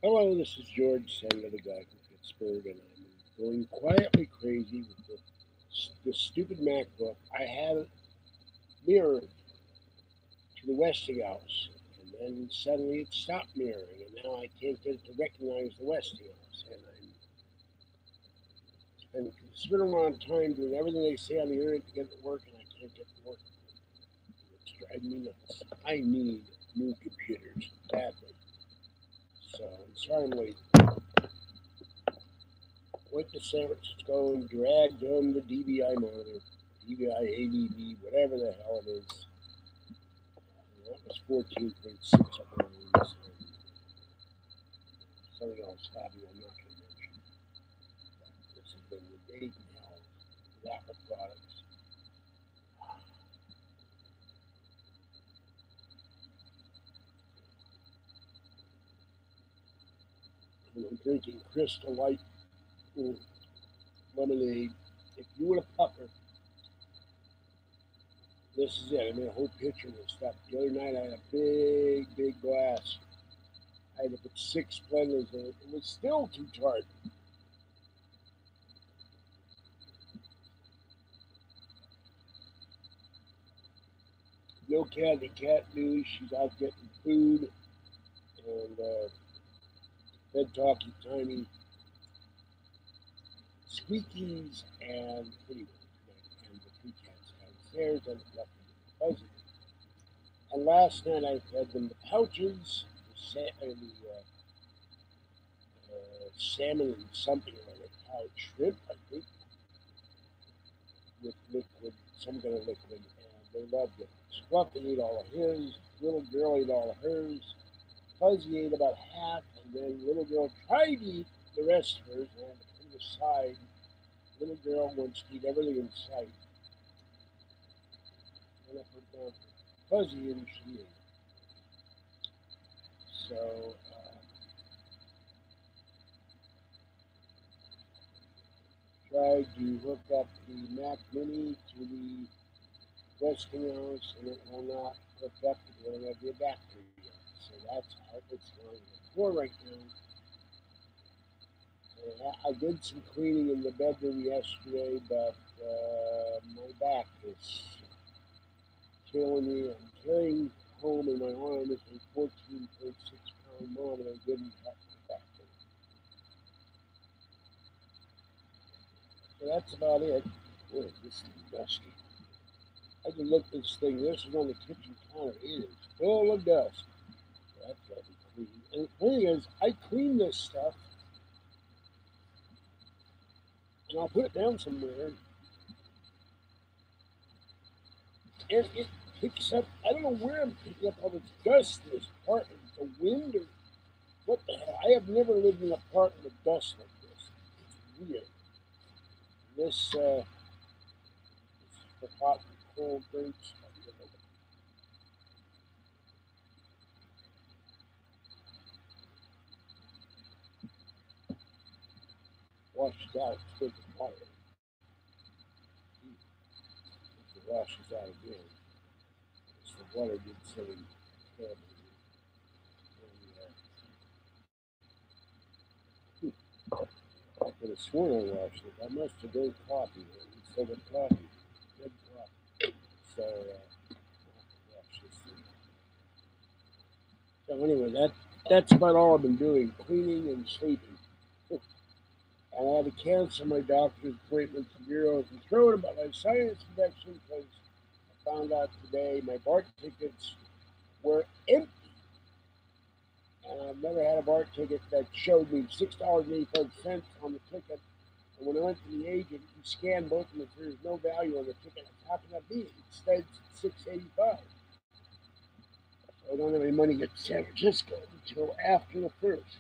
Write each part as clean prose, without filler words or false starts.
Hello, this is George Sanger, the guy from Pittsburgh, and I'm going quietly crazy with the stupid MacBook. I had it mirrored to the Westinghouse, and then suddenly it stopped mirroring, and now I can't get it to recognize the Westinghouse. And I'm spending a considerable amount of time doing everything they say on the internet to get it to work, and I can't get it to work. It's driving me nuts. I need new computers badly. So I'm sorry I'm late. Went to San Francisco and dragged home the DVI monitor, DVI ADB, whatever the hell it is. That was 14.6 up and something else happened I'm not going to mention. This has been the date in hell with Apple products. And I'm drinking Crystal Light lemonade. If you were a pupper, this is it. I made a whole picture of this stuff. The other night I had a big glass. I had to put 6 Splendors in it. It was still too tart. No cat. The cat news. She's out getting food and bed talkie tiny squeakies and anyway, and the three cats downstairs and left them fuzzy. And last night I fed them the pouches, salmon and something or other, pouch shrimp, I think, with liquid, some kind of liquid, and they loved it. Scruffy ate all of his, little girl ate all of hers, Fuzzy ate about half, and then little girl tried to eat the rest of hers, and I had to put it aside. Little girl wants to eat everything in sight, and I put down Fuzzy, and she ate. So tried to hook up the Mac Mini to the Westinghouse, and it will not hook up because I don't have the adapter yet. So that's how it's going on the floor right now. I did some cleaning in the bedroom yesterday, but my back is killing me. I'm carrying home in my arm is a 14.6 pound mom, and I didn't have my back. So that's about it. Boy, this is dusty. I can look this thing. This is on the kitchen counter. It is full of dust. That's got to be clean. And the thing is, I clean this stuff and I'll put it down somewhere, and it picks up. I don't know where I'm picking up all this dust in this apartment. The wind or what the hell? I have never lived in an apartment with dust like this. It's weird. This for hot and cold drinks. Washed out. It's good for water. If it washes out again, it's the water did something terrible. I could have sworn I washed it. I must have drank coffee instead of coffee. Good coffee. So, wash this thing. So anyway, that's about all I've been doing: cleaning and sleeping. And I had to cancel my doctor's appointment to Bureau and throw it about my sinus infection because I found out today my BART tickets were empty. And I've never had a BART ticket that showed me $6.85 on the ticket. And when I went to the agent, he scanned both of them. There's no value on the ticket. How can that be? It says 685. So I don't have any money to get to San Francisco until after the first.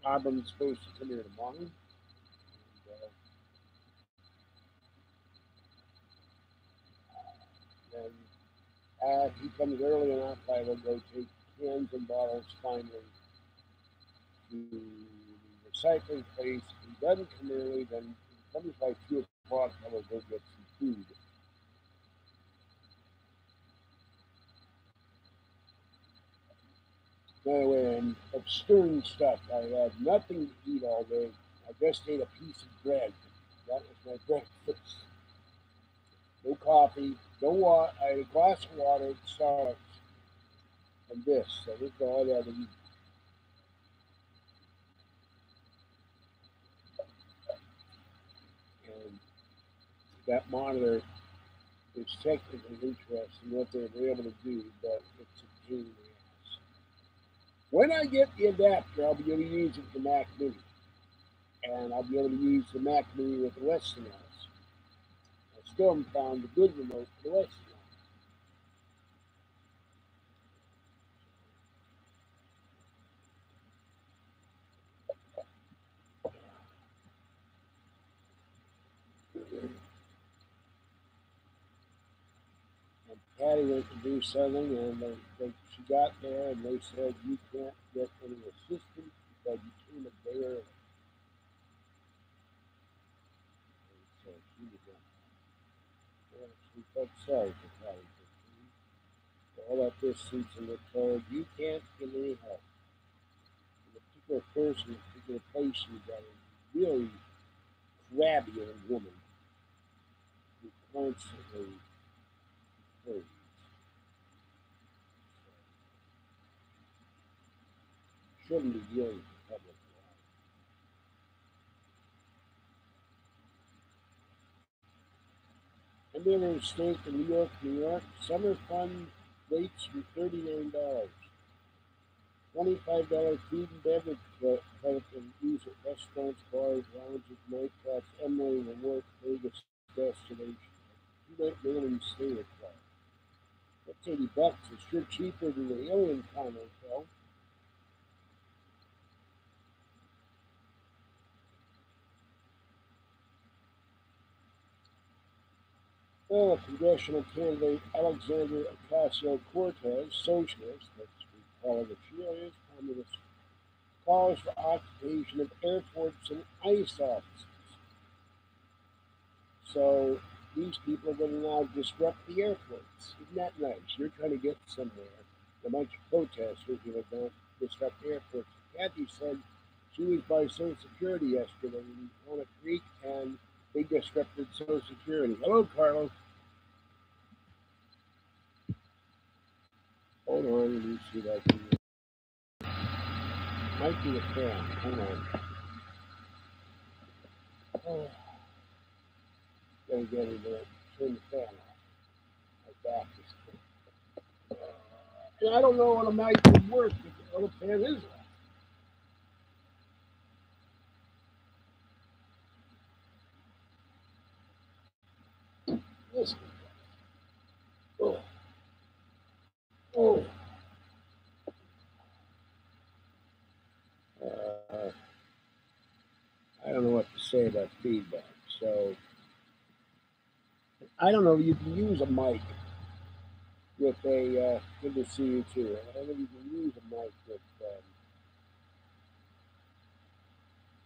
I'm supposed to come here tomorrow. And, then if he comes early enough, I will go take cans and bottles finally to the recycling place. If he doesn't come early, then if he comes by 2 o'clock, I will go get some food. By the way, I'm stern stuff. I had nothing to eat all day. I just ate a piece of bread. That was my breakfast. No coffee, no water. I had a glass of water at Starbucks and this. So this is all I had to eat. And that monitor is technically interesting what they were able to do, but it's a pain in the ass. When I get the adapter, I'll be able to use it with the Mac Mini, and I'll be able to use the Mac Mini with the Westinghouse. I still haven't found a good remote for the Westinghouse. And Patty went to do something, and she got there, and they said you can't get any assistance because you came a day early. And so she was like, well, she felt sorry for Patty. All up this seats and were told you can't get any help. The particular person, the particular place you got a really crabby old woman who constantly hurries. Shouldn't be dealing with public life. I'm in a state in New York, New York. Summer fun rates from $39. $25 food and beverage credit and use at restaurants, bars, lounges, nightclubs, Emily Remote Vegas destination. You might mail and stay with that. That's $80. It's sure cheaper than the Alien Con Hotel. Well, congressional candidate Alexander Ocasio-Cortez, socialist, that's what we call her that she is, communist, calls for occupation of airports and ICE offices. So these people are going to now disrupt the airports. Isn't that nice? You're trying to get somewhere. A bunch of protesters are going to disrupt airports. Kathy said she was by Social Security yesterday in Walnut Creek, and they disrupted Social Security. Hello, Carlos. Hold on, let me see that. Might be a fan. Hold on. Oh, gotta get in there. Turn the fan off. My back is. And I don't know what a mic would work if the other fan is off. Listen. Oh, oh. Uh, I don't know what to say about feedback. So I don't know. You can use a mic with a. Good to see you too. I don't know if you can use a mic with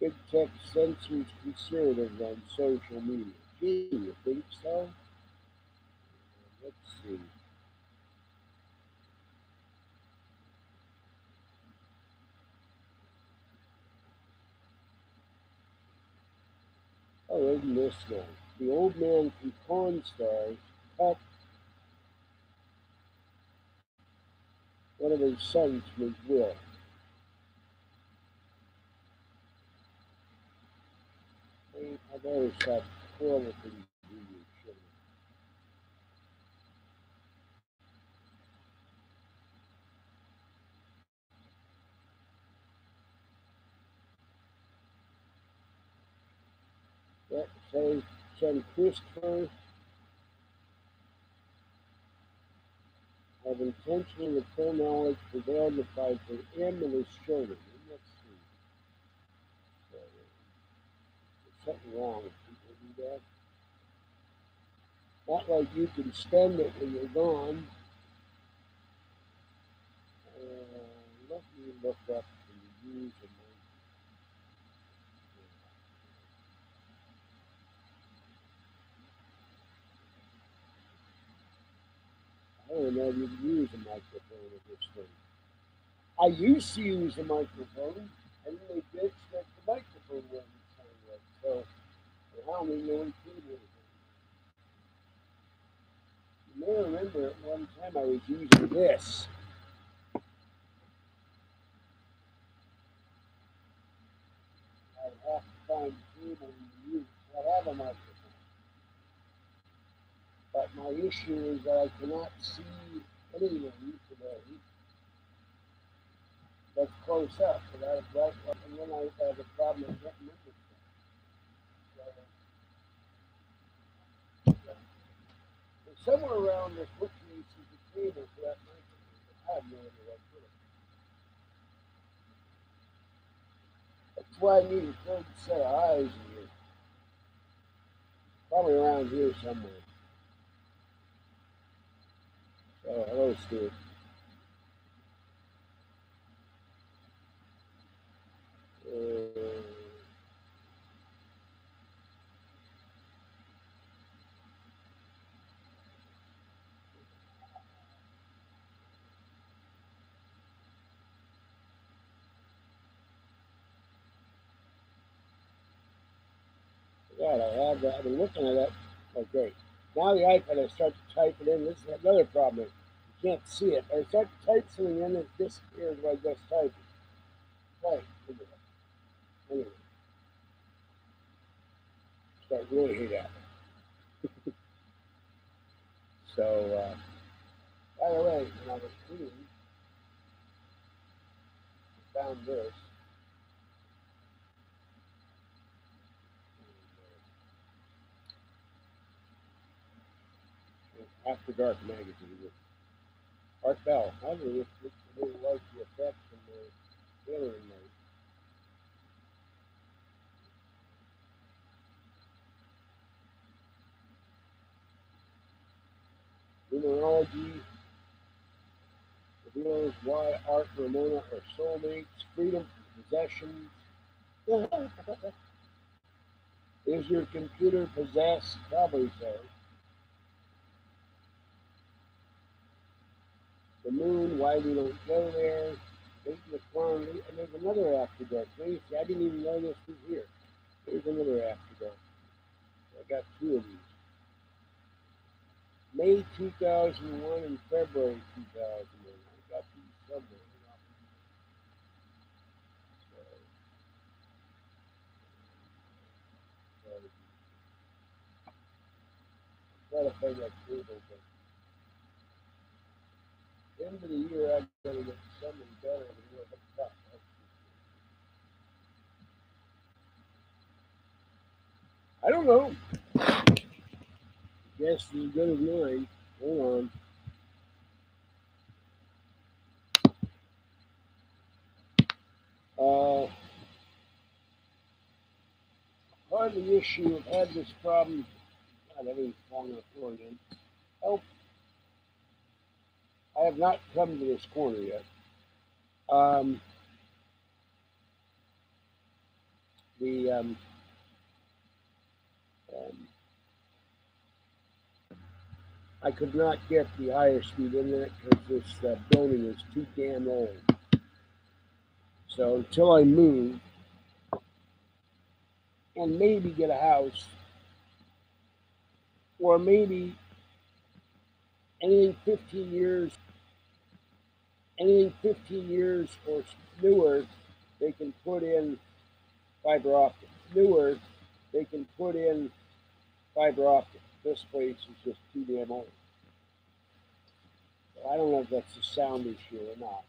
big tech censors conservatives on social media. Gee, you think so? Let's see. Oh, isn't this one? The old man from Pawn Stars cut one of his sons from his will. I've always thought horrible things to do with children. That says son Christopher have intentionally with full knowledge prevailed to fight for him and his children. Let's see. So, there's something wrong with people who do that. Not like you can spend it when you're gone. Let me look up the use of my. I don't know if you can use a microphone with this thing. I used to use the microphone, and then they ditched that the microphone wasn't sound right. So I don't even know what keyboard it is. You may remember at one time I was using this. I'd have to find the cable to use. I have a microphone, but my issue is that I cannot see anything today that's close up. And I right, and then I have a problem with getting into stuff. So somewhere around the bookcase is a cable for that microphone. I have no idea what to put it. That's why I need a third set of eyes in here. Probably around here somewhere. So hello, Stuart. God, I have that. I've been looking at that. Okay. Now the iPad, I start to type it in. This is another problem. You can't see it. I start to type something in, it disappears when I just type it. Right. Anyway, start really hate that. So, by the way, when I was cleaning, I found this. After Dark magazine. Art Bell. I really like the effects and the tailoring there. Numerology reveals why Art and Ramona are soulmates. Freedom, possessions. Is your computer possessed? Probably so. The moon, why we don't go there. The farm, and there's another after dark. See, I didn't even know this was here. There's another after dark. I got two of these. May 2001 and February 2001. I got these somewhere. Try to find that cable, but end of the year I gotta get something better than what I got. I don't know. Guess as good as mine. Hold on. Part of the issue, I've had this problem. God, everything's falling on the floor again. Help. I have not come to this corner yet. Um, the um, I could not get the higher speed internet because this building is too damn old. So until I move and maybe get a house, or maybe anything 15 years, anything 15 years or newer, they can put in fiber optic. Newer, they can put in fiber optic. This place is just too damn old. So I don't know if that's a sound issue or not.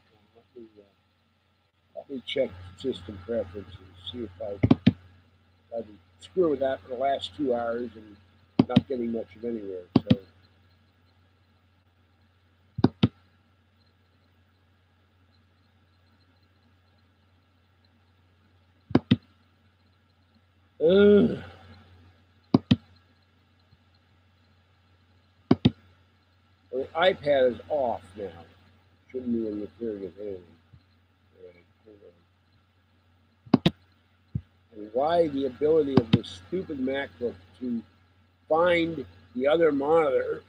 Let me check system preferences, see if I've been screwing with that for the last 2 hours and not getting much of anywhere. So. The iPad is off now. Shouldn't be interfering with anything. And why the ability of this stupid MacBook to find the other monitor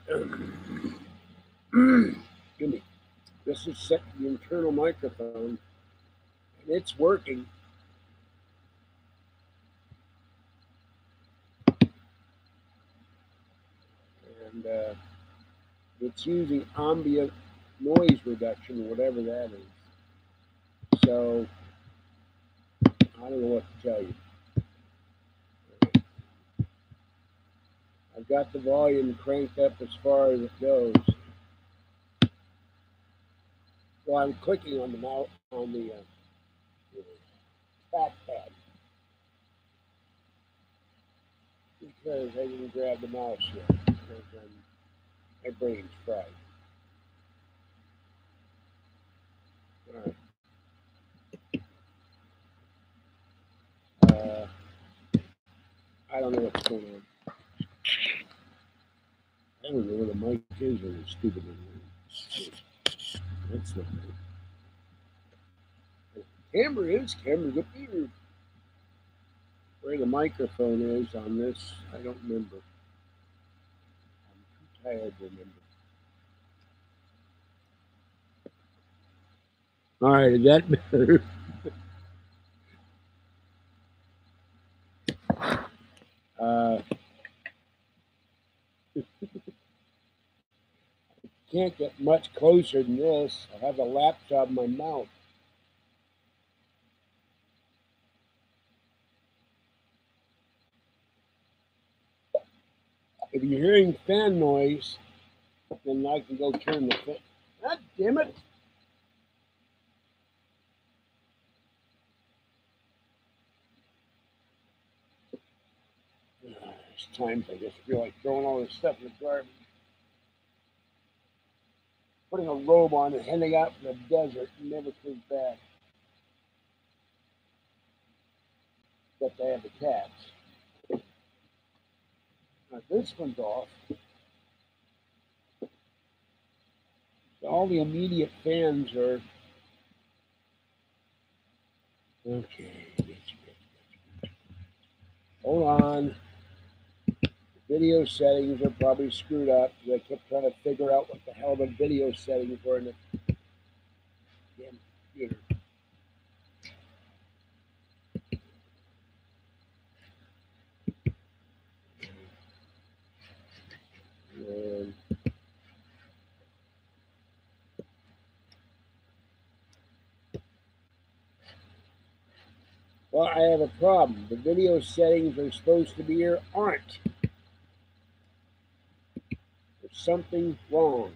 Excuse me. This is set to the internal microphone, and it's working. And it's using ambient noise reduction, whatever that is. So I don't know what to tell you. I've got the volume cranked up as far as it goes. Well, I'm clicking on the mouse on the trackpad because I didn't grab the mouse yet. Because my brain's fried. All right. I don't know what's going on. I don't know where the mic is or the stupid one. That's not it. Camera's up here. Where the microphone is on this, I don't remember. I'm too tired to remember. All right, is that better? Can't get much closer than this. I have a laptop in my mouth. If you're hearing fan noise, then I can go turn the fan. God damn it! There's times I just feel like throwing all this stuff in the garbage. Putting a robe on and heading out in the desert and never comes back. Except I have the cats. Now this one's off. All the immediate fans are okay. Hold on. The video settings are probably screwed up because I kept trying to figure out what the hell the video settings were in the damn computer. And well, I have a problem. The video settings are supposed to be here, aren't. There's something wrong.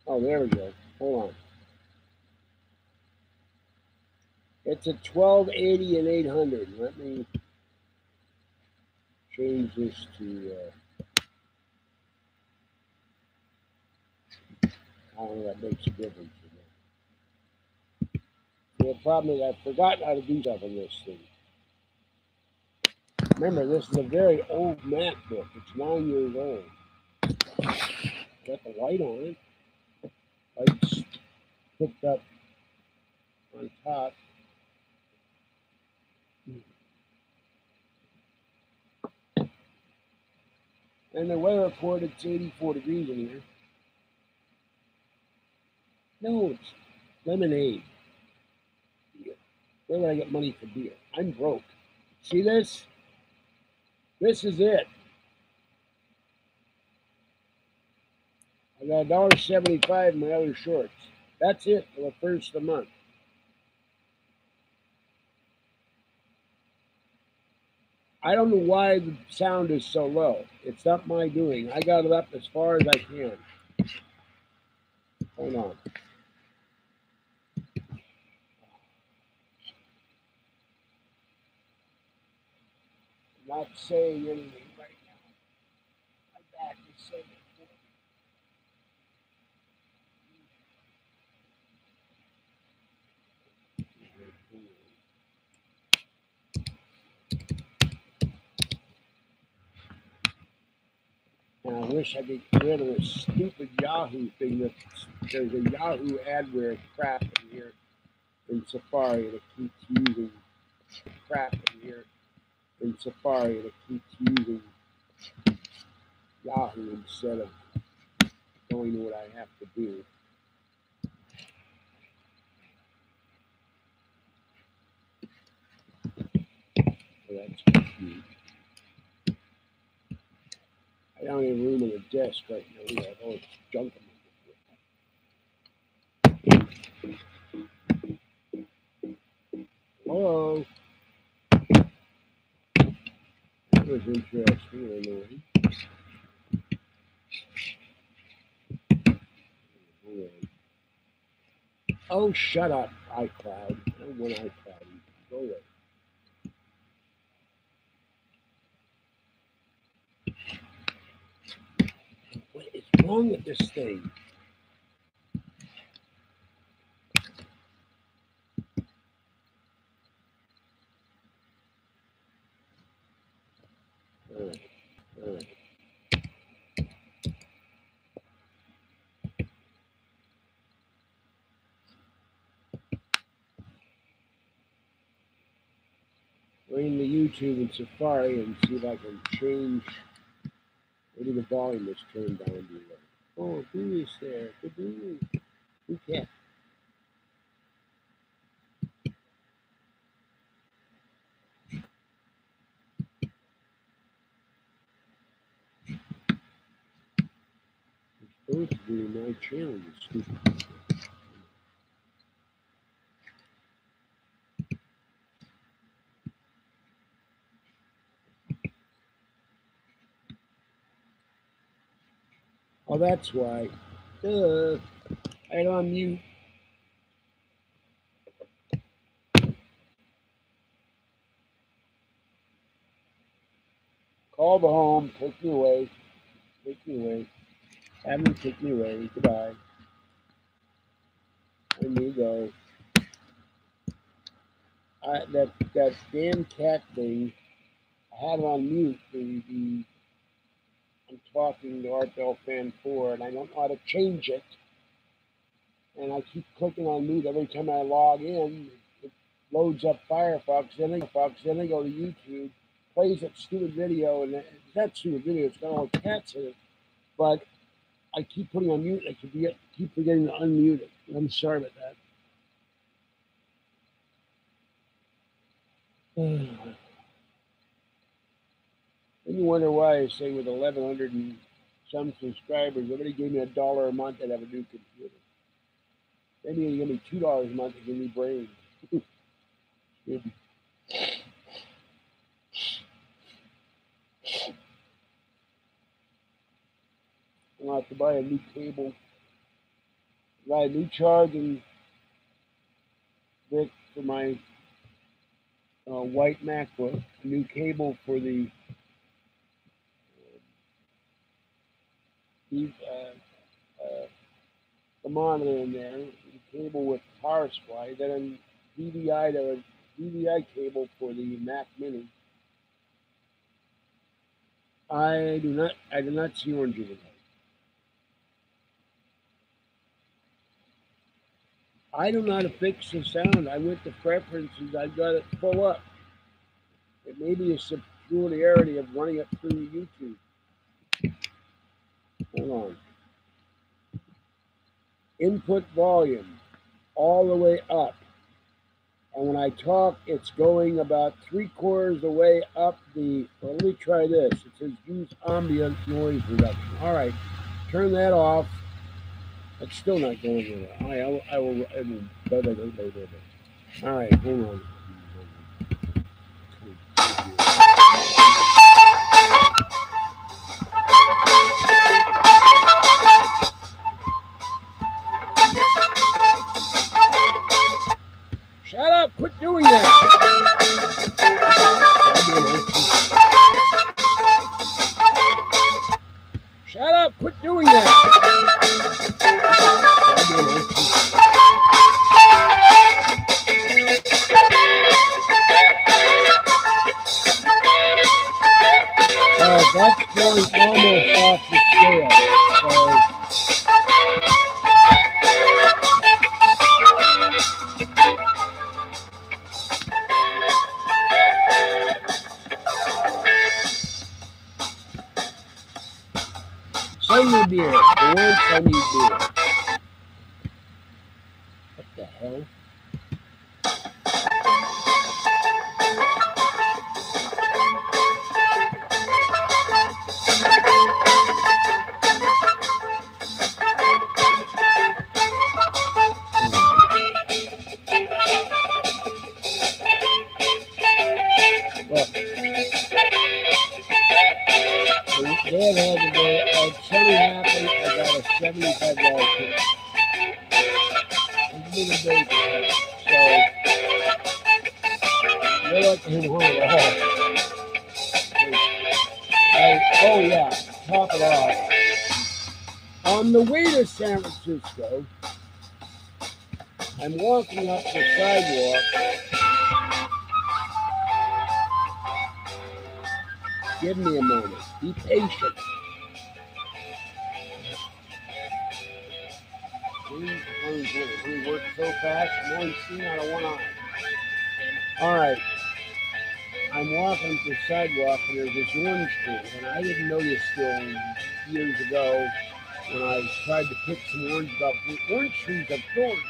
Oh, there we go. Hold on. It's a 1280 and 800. Let me change this to. I don't know if that makes a difference. The problem is I've forgotten how to do stuff on this thing. Remember, this is a very old MacBook. It's 9 years old. Got the light on it. Lights hooked up on top. And the weather report, it's 84 degrees in here. No, it's lemonade. Beer. Where would I get money for beer? I'm broke. See this? This is it. I got $1.75 in my other shorts. That's it for the first of the month. I don't know why the sound is so low. It's not my doing. I got it up as far as I can. Hold on. I'm not saying anything right now. My back is saying it. And I wish I could get rid of this stupid Yahoo thing. There's a Yahoo adware crap in here in Safari that keeps using crap in here. in Safari that keeps using Yahoo instead of knowing what I have to do. So that's cute. I don't have room on the desk right now. We have all this junk in my Hello. That was interesting, anyway. Oh, shut up, iCloud. I don't want iCloud. Go away. What is wrong with this thing? All right. Go into YouTube and Safari and see if I can change. Maybe the volume is turned down too low. Oh, Booey's there. Good Booey. Who can't? It's supposed to be my channel, you stupid. Oh, that's why. Duh. I had on mute. Call the home. Take me away. Take me away. Have him take me away. Goodbye. Let me go. That damn cat thing. I had it on mute. I'm talking to Art Bell Fan 4, and I don't know how to change it. And I keep clicking on mute every time I log in. It loads up Firefox, then I go to YouTube, plays that stupid video, and it's not stupid video, it's got all the cats in it. But I keep putting on mute, I keep forgetting to unmute it. I'm sorry about that. Then you wonder why I say with 1,100 and some subscribers, everybody gave me $1 a month, I'd have a new computer. Maybe you give me $2 a month to give me brain. I'll have to buy a new cable, buy a new charging bit for my white MacBook, a new cable for the monitor in there, a cable with power supply, then a DVI cable for the Mac Mini. I do not see orange in it. I don't know how to fix the sound. I went to preferences. I got it full up. It may be a peculiarity of running it through YouTube. Hold on. Input volume all the way up. And when I talk, it's going about 3/4 of the way up the. Well, let me try this. It says use ambient noise reduction. All right, turn that off. It's still not going very well. I will. All right, hold on. Shut up! Quit doing that! Shut up! Quit doing that! That's going almost off the scale. Send me beer. For once, I need beer. What the hell? Dad had to go, something happened, I got a $75 tip. It's been a day for him. So, they're like him home at all. Oh yeah, top it off. On the way to San Francisco, I'm walking up the sidewalk. Give me a moment. Be patient. We work so fast, I'm only seeing out of one eye. All right. I'm walking the sidewalk and there's this orange tree, and I didn't know this till years ago when I tried to pick some orange up. The orange trees have thorns,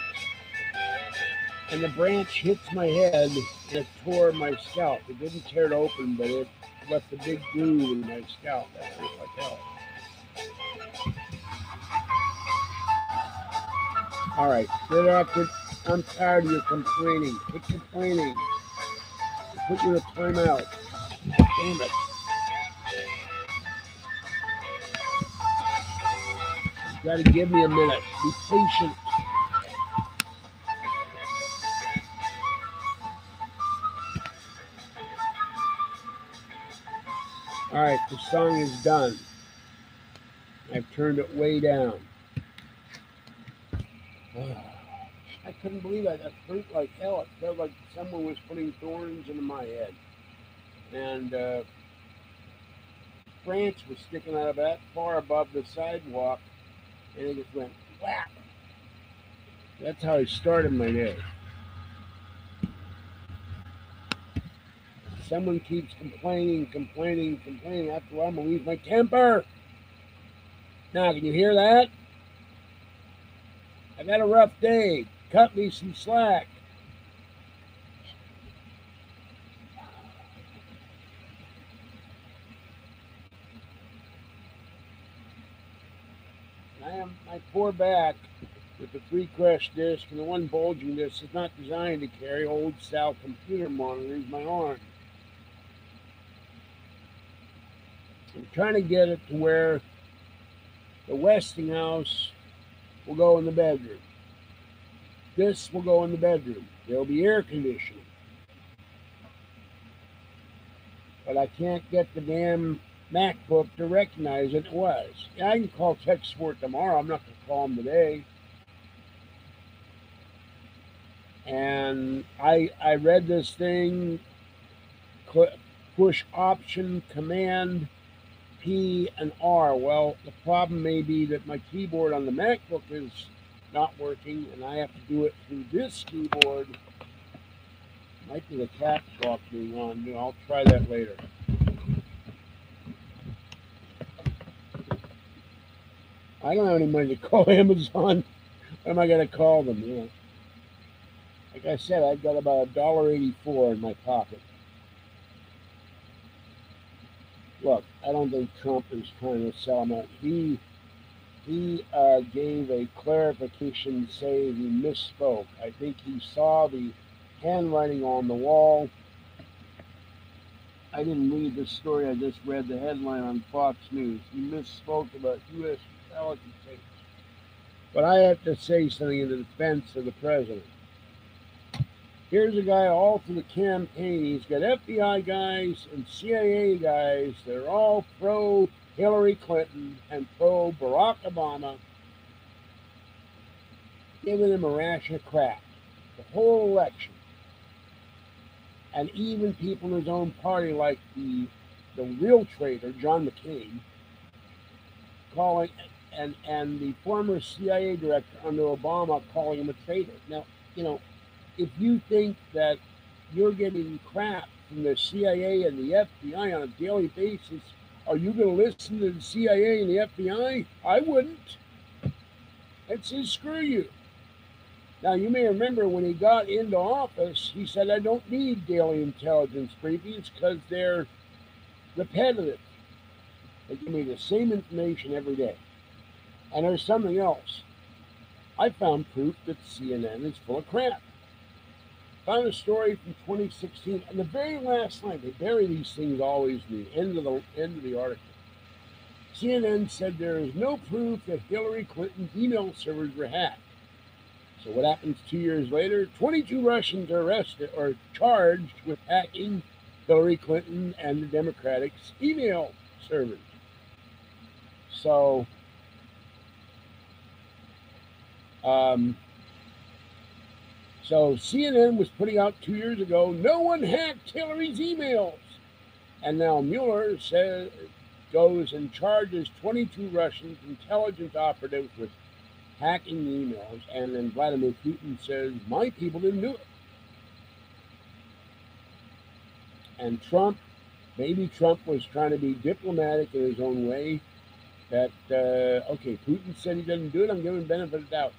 and the branch hits my head and it tore my scalp. It didn't tear it open, but it left a big groove in my scalp. That hurt like hell. All right, get off it. I'm tired of your complaining. Quit complaining. I'll put you in a timeout. Damn it. You gotta give me a minute. Be patient. All right, the song is done. I've turned it way down. I couldn't believe I got hurt like hell. It felt like someone was putting thorns into my head. And branch was sticking out of that far above the sidewalk, and it just went whap. That's how I started my day. Someone keeps complaining. After a while, I'm going to lose my temper. Now, can you hear that? I've had a rough day. Cut me some slack. My poor back with the 3 crushed discs and the 1 bulging disc is not designed to carry old style computer monitors my arm. I'm trying to get it to where the Westinghouse will go in the bedroom. This will go in the bedroom. There'll be air conditioning. But I can't get the damn MacBook to recognize it was. Yeah, I can call tech support tomorrow. I'm not going to call them today. And I read this thing, push Option, Command, P, and R. Well, the problem may be that my keyboard on the MacBook is not working, and I have to do it through this keyboard. Might be the caps lock being on. I'll try that later. I don't have any money to call Amazon. What am I going to call them? Like I said, I've got about $1.84 in my pocket. Look, I don't think Trump is trying to sell them out. He gave a clarification saying he misspoke. I think he saw the handwriting on the wall. I didn't read the story. I just read the headline on Fox News. He misspoke about U.S. intelligence agents. But I have to say something in the defense of the president. Here's a guy all through the campaign. He's got FBI guys and CIA guys that are all pro Hillary Clinton and pro Barack Obama, giving him a ration of crap the whole election. And even people in his own party, like the real traitor, John McCain, calling, and the former CIA director under Obama calling him a traitor. Now, if you think that you're getting crap from the CIA and the FBI on a daily basis, Are you going to listen to the CIA and the FBI? I wouldn't. It says, screw you. Now, you may remember when he got into office, he said, I don't need daily intelligence briefings because they're repetitive. They give me the same information every day. And there's something else. I found proof that CNN is full of crap. Found a story from 2016, and the very last line, they bury these things always in the end of the article. CNN said there is no proof that Hillary Clinton's email servers were hacked. So what happens 2 years later? 22 Russians are arrested or charged with hacking Hillary Clinton and the Democratic's email servers. So, CNN was putting out 2 years ago, no one hacked Hillary's emails. And now Mueller goes and charges 22 Russian intelligence operatives with hacking emails, and then Vladimir Putin says, my people didn't do it. And maybe Trump was trying to be diplomatic in his own way, that, okay, Putin said he didn't do it, I'm giving benefit of the doubt.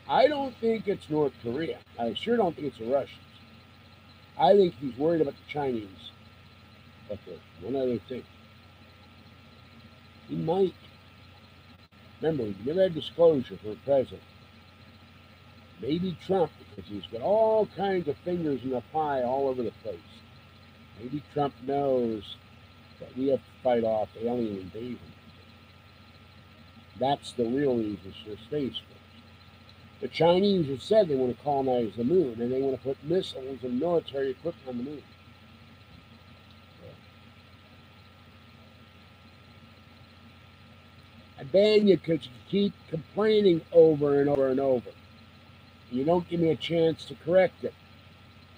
I don't think it's North Korea. I sure don't think it's the Russians. I think he's worried about the Chinese. But there's one other thing. He might. Remember, we never had disclosure for a president. Maybe Trump, because he's got all kinds of fingers in the pie all over the place. Maybe Trump knows that we have to fight off alien invasion. That's the real reason for Space Force. The Chinese have said they want to colonize the moon, and they want to put missiles and military equipment on the moon. I ban you because you keep complaining over and over and over. You don't give me a chance to correct it.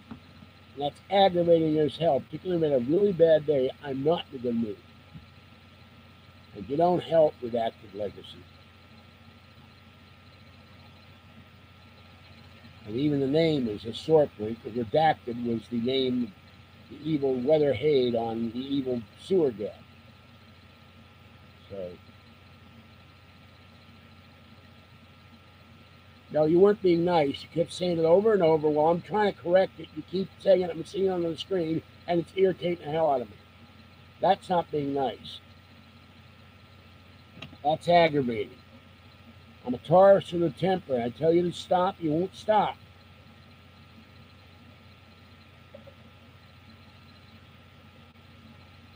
And that's aggravating as hell, particularly when I have a really bad day. I'm not in a good mood. And you don't help with active legacy. And even the name is a sort link. Redacted was the name, the evil Weatherhead on the evil sewer gas. So, no, you weren't being nice. You kept saying it over and over. Well, I'm trying to correct it. You keep saying it. I'm seeing it on the screen, and it's irritating the hell out of me. That's not being nice. That's aggravating. I'm a Taurus with a temper. I tell you to stop, you won't stop.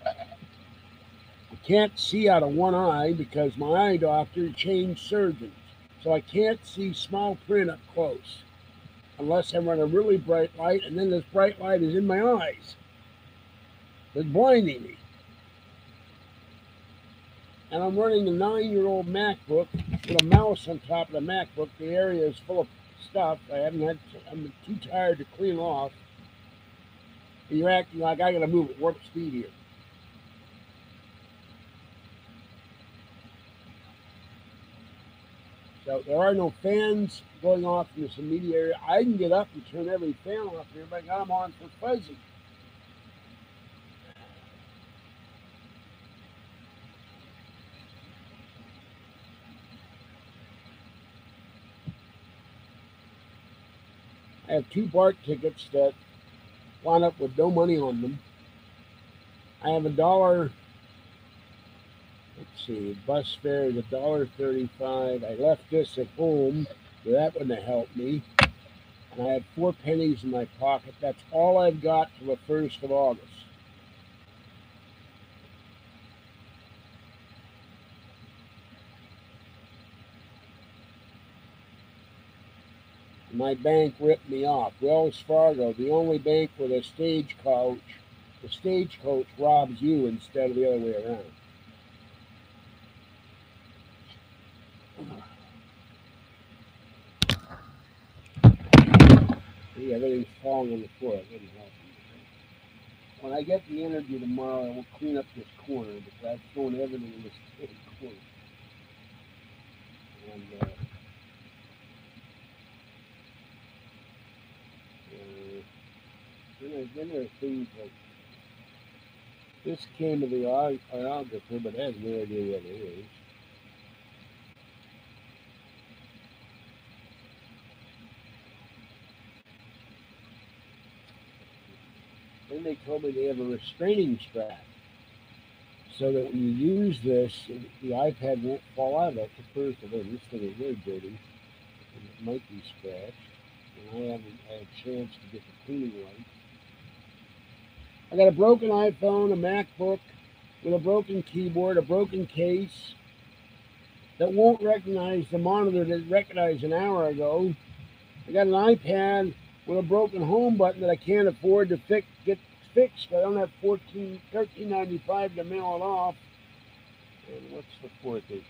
I can't see out of one eye because my eye doctor changed surgeons. So I can't see small print up close unless I run a really bright light, and then this bright light is in my eyes. It's blinding me. And I'm running a 9-year-old MacBook with a mouse on top of the MacBook. The area is full of stuff. I'm too tired to clean off. And you're acting like I gotta move at warp speed here. So there are no fans going off in this immediate area. I can get up and turn every fan off here, but I'm on for fuzzy. I have 2 BART tickets that wound up with no money on them. I have $1. Let's see, bus fare is $1.35. I left this at home, so that wouldn't have helped me. And I had 4 pennies in my pocket. That's all I've got till the 1st of August. My bank ripped me off. Wells Fargo, the only bank with a stagecoach. The stagecoach robs you instead of the other way around. See, everything's falling on the floor. It wouldn't help me. When I get the energy tomorrow, I will clean up this corner because I've thrown everything in this big corner. And Then there are things like this came to the biographer, but I have no idea what it is. Then they told me they have a restraining strap so that when you use this, the iPad won't fall out. That's the first of it. This thing is really dirty, and it might be scratched. And I haven't had a chance to get the cleaning right. I got a broken iPhone, a MacBook with a broken keyboard, a broken case that won't recognize the monitor that it recognized an hour ago. I got an iPad with a broken home button that I can't afford to get fixed. I don't have $13.95 to mail it off. And what's the fourth issue?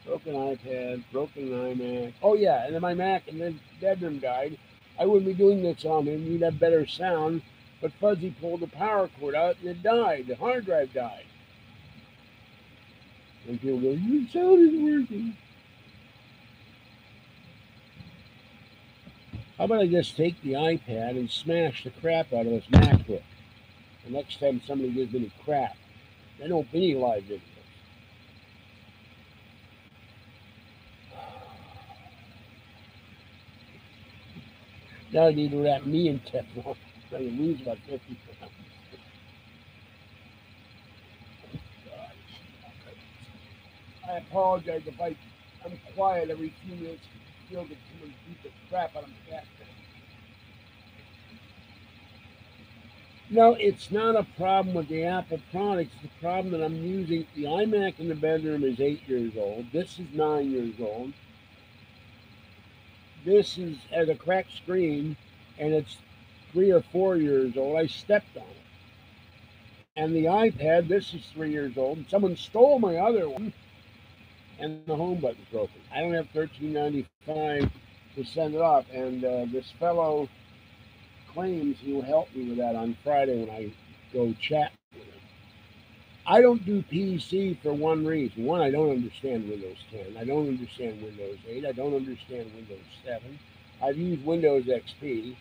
Broken iPad, broken iMac. Oh yeah, and then my Mac in the bedroom died. I wouldn't be doing this on him. You'd have better sound. But Fuzzy pulled the power cord out and it died. The hard drive died. And people go, your sound is working. How about I just take the iPad and smash the crap out of this MacBook? The next time somebody gives me crap, they don't be any live videos. Now I need to wrap me in Teflon. I can lose about 50 pounds. I apologize if I'm quiet every few minutes. I feel that someone beat the crap out of my back. No, it's not a problem with the Apple products. The problem that I'm using, the iMac in the bedroom is 8 years old. This is 9 years old. This is has a cracked screen, and it's 3 or 4 years old. I stepped on it. And the iPad, this is 3 years old. Someone stole my other one, and the home button's broken. I don't have $13.95 to send it off, and this fellow claims he will help me with that on Friday when I go chat with him. I don't do PC for one reason. One, I don't understand Windows 10. I don't understand Windows 8. I don't understand Windows 7. I've used Windows XP,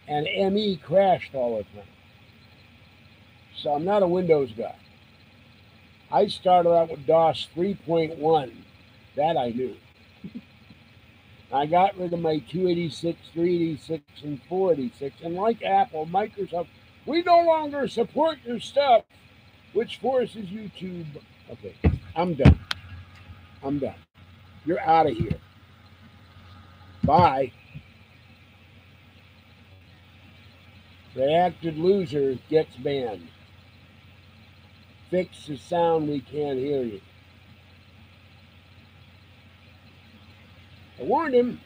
and ME crashed all the time. So I'm not a Windows guy. I started out with DOS 3.1. That I knew. I got rid of my 286, 386, and 486. And like Apple, Microsoft, we no longer support your stuff, which forces YouTube. Okay, I'm done. I'm done. You're out of here. Bye. Reacted loser gets banned. Fix the sound, we can't hear you. I warned him.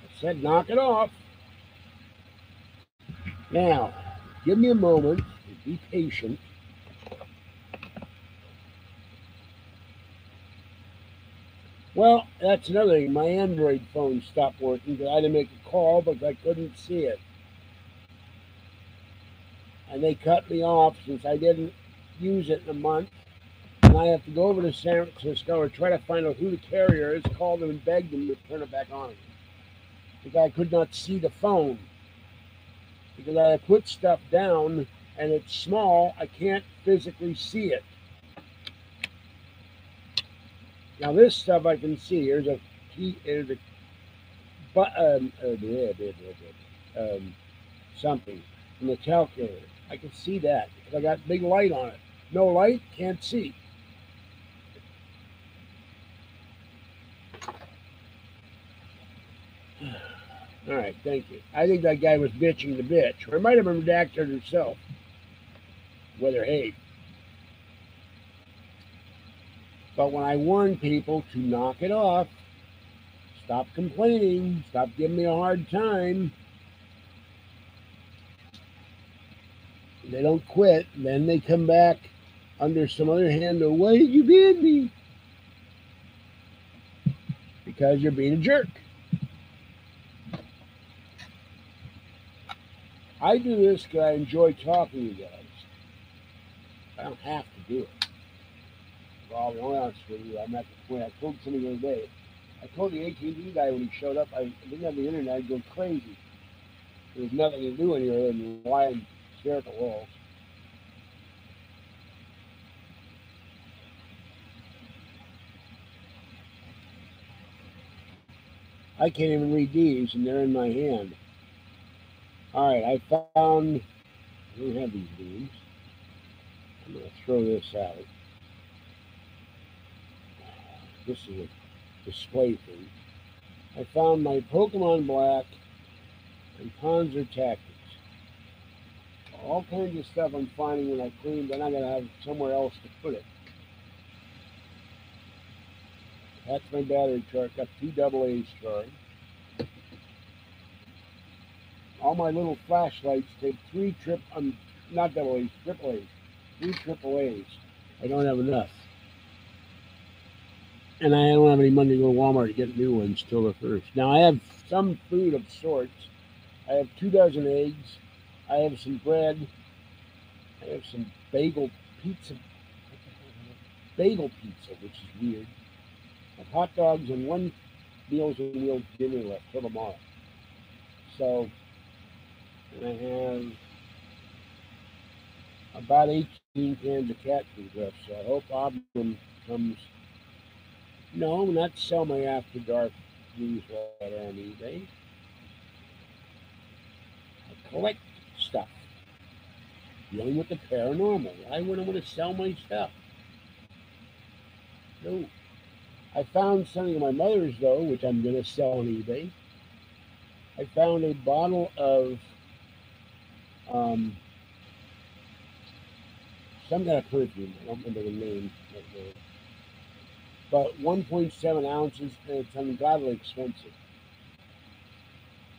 I said, knock it off. Now, give me a moment. Be patient. Well, that's another thing. My Android phone stopped working because I had to make a call, but I couldn't see it. And they cut me off since I didn't use it in a month. And I have to go over to San Francisco and try to find out who the carrier is, call them and beg them to turn it back on again. Because I could not see the phone. Because I put stuff down and it's small, I can't physically see it. Now this stuff I can see. Here's a key. Here's a something from the calculator. I can see that because I got big light on it. No light, can't see. All right, thank you. I think that guy was bitching the bitch, or it might have been redacted herself. Whether hey. But when I warn people to knock it off, stop complaining, stop giving me a hard time, they don't quit, then they come back under some other handle. Why did you ban me? Because you're being a jerk. I do this because I enjoy talking to you guys. I don't have to do it. Well, I'll be honest with you, I'm at the point I told somebody the other day, I told the AT&T guy when he showed up, I didn't have the internet. I'd go crazy. There was nothing to do in here other than lie and stare at the walls. I can't even read these, and they're in my hand. All right, I found. I don't have these beans. I'm gonna throw this out. This is a display thing. I found my Pokemon Black and Panzer Tactics. All kinds of stuff I'm finding when I clean, then I gotta have somewhere else to put it. That's my battery chart. Got two double A's charged. All my little flashlights take not double A's, triple A's. Three triple A's. I don't have enough. And I don't have any money to go to Walmart to get new ones till the first. Now I have some food of sorts. I have 2 dozen eggs. I have some bread. I have some bagel pizza, which is weird. I have hot dogs and one Meals on Wheels dinner left till tomorrow. So, and I have about 18 cans of cat food left. So I hope Auburn comes. No, not sell my After Dark newsletter on eBay. I collect stuff. Dealing with the paranormal. Why would I want to sell my stuff? No. I found something of my mother's though, which I'm going to sell on eBay. I found a bottle of um, some kind of perfume. I don't remember the name right now. But 1.7 ounces, and it's ungodly expensive.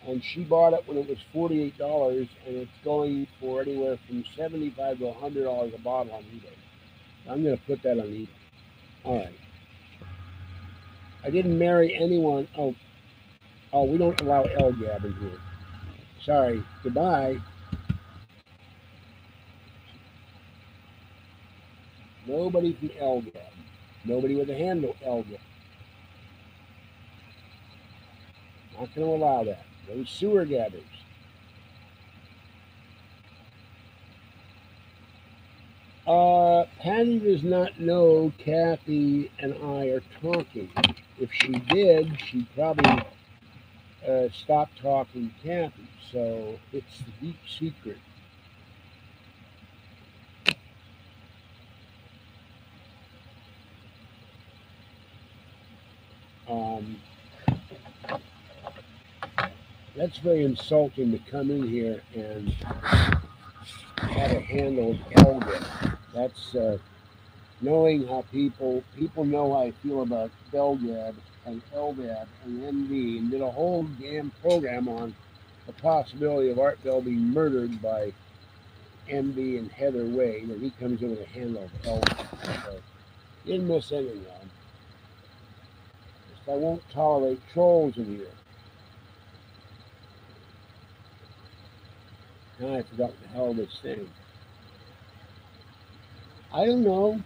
And she bought it when it was $48, and it's going for anywhere from $75 to $100 a bottle on eBay. I'm going to put that on eBay. All right. I didn't marry anyone. Oh, we don't allow LGAB in here. Sorry. Goodbye. Nobody from LGAB. Nobody with a handle LGAB. Not going to allow that. Those sewer gabbers. Patty does not know Kathy and I are talking. If she did, she'd probably stop talking to Kathy. So it's the deep secret. Um, that's very insulting to come in here and have a handle of Elgin. That's knowing how people know how I feel about Belgab and LDAB and MD, and did a whole damn program on the possibility of Art Bell being murdered by MD and Heather Wade, and he comes in with a handle of LDAB. So didn't miss anything, Ron. I won't tolerate trolls in here. Now I forgot what the hell this thing. I don't know.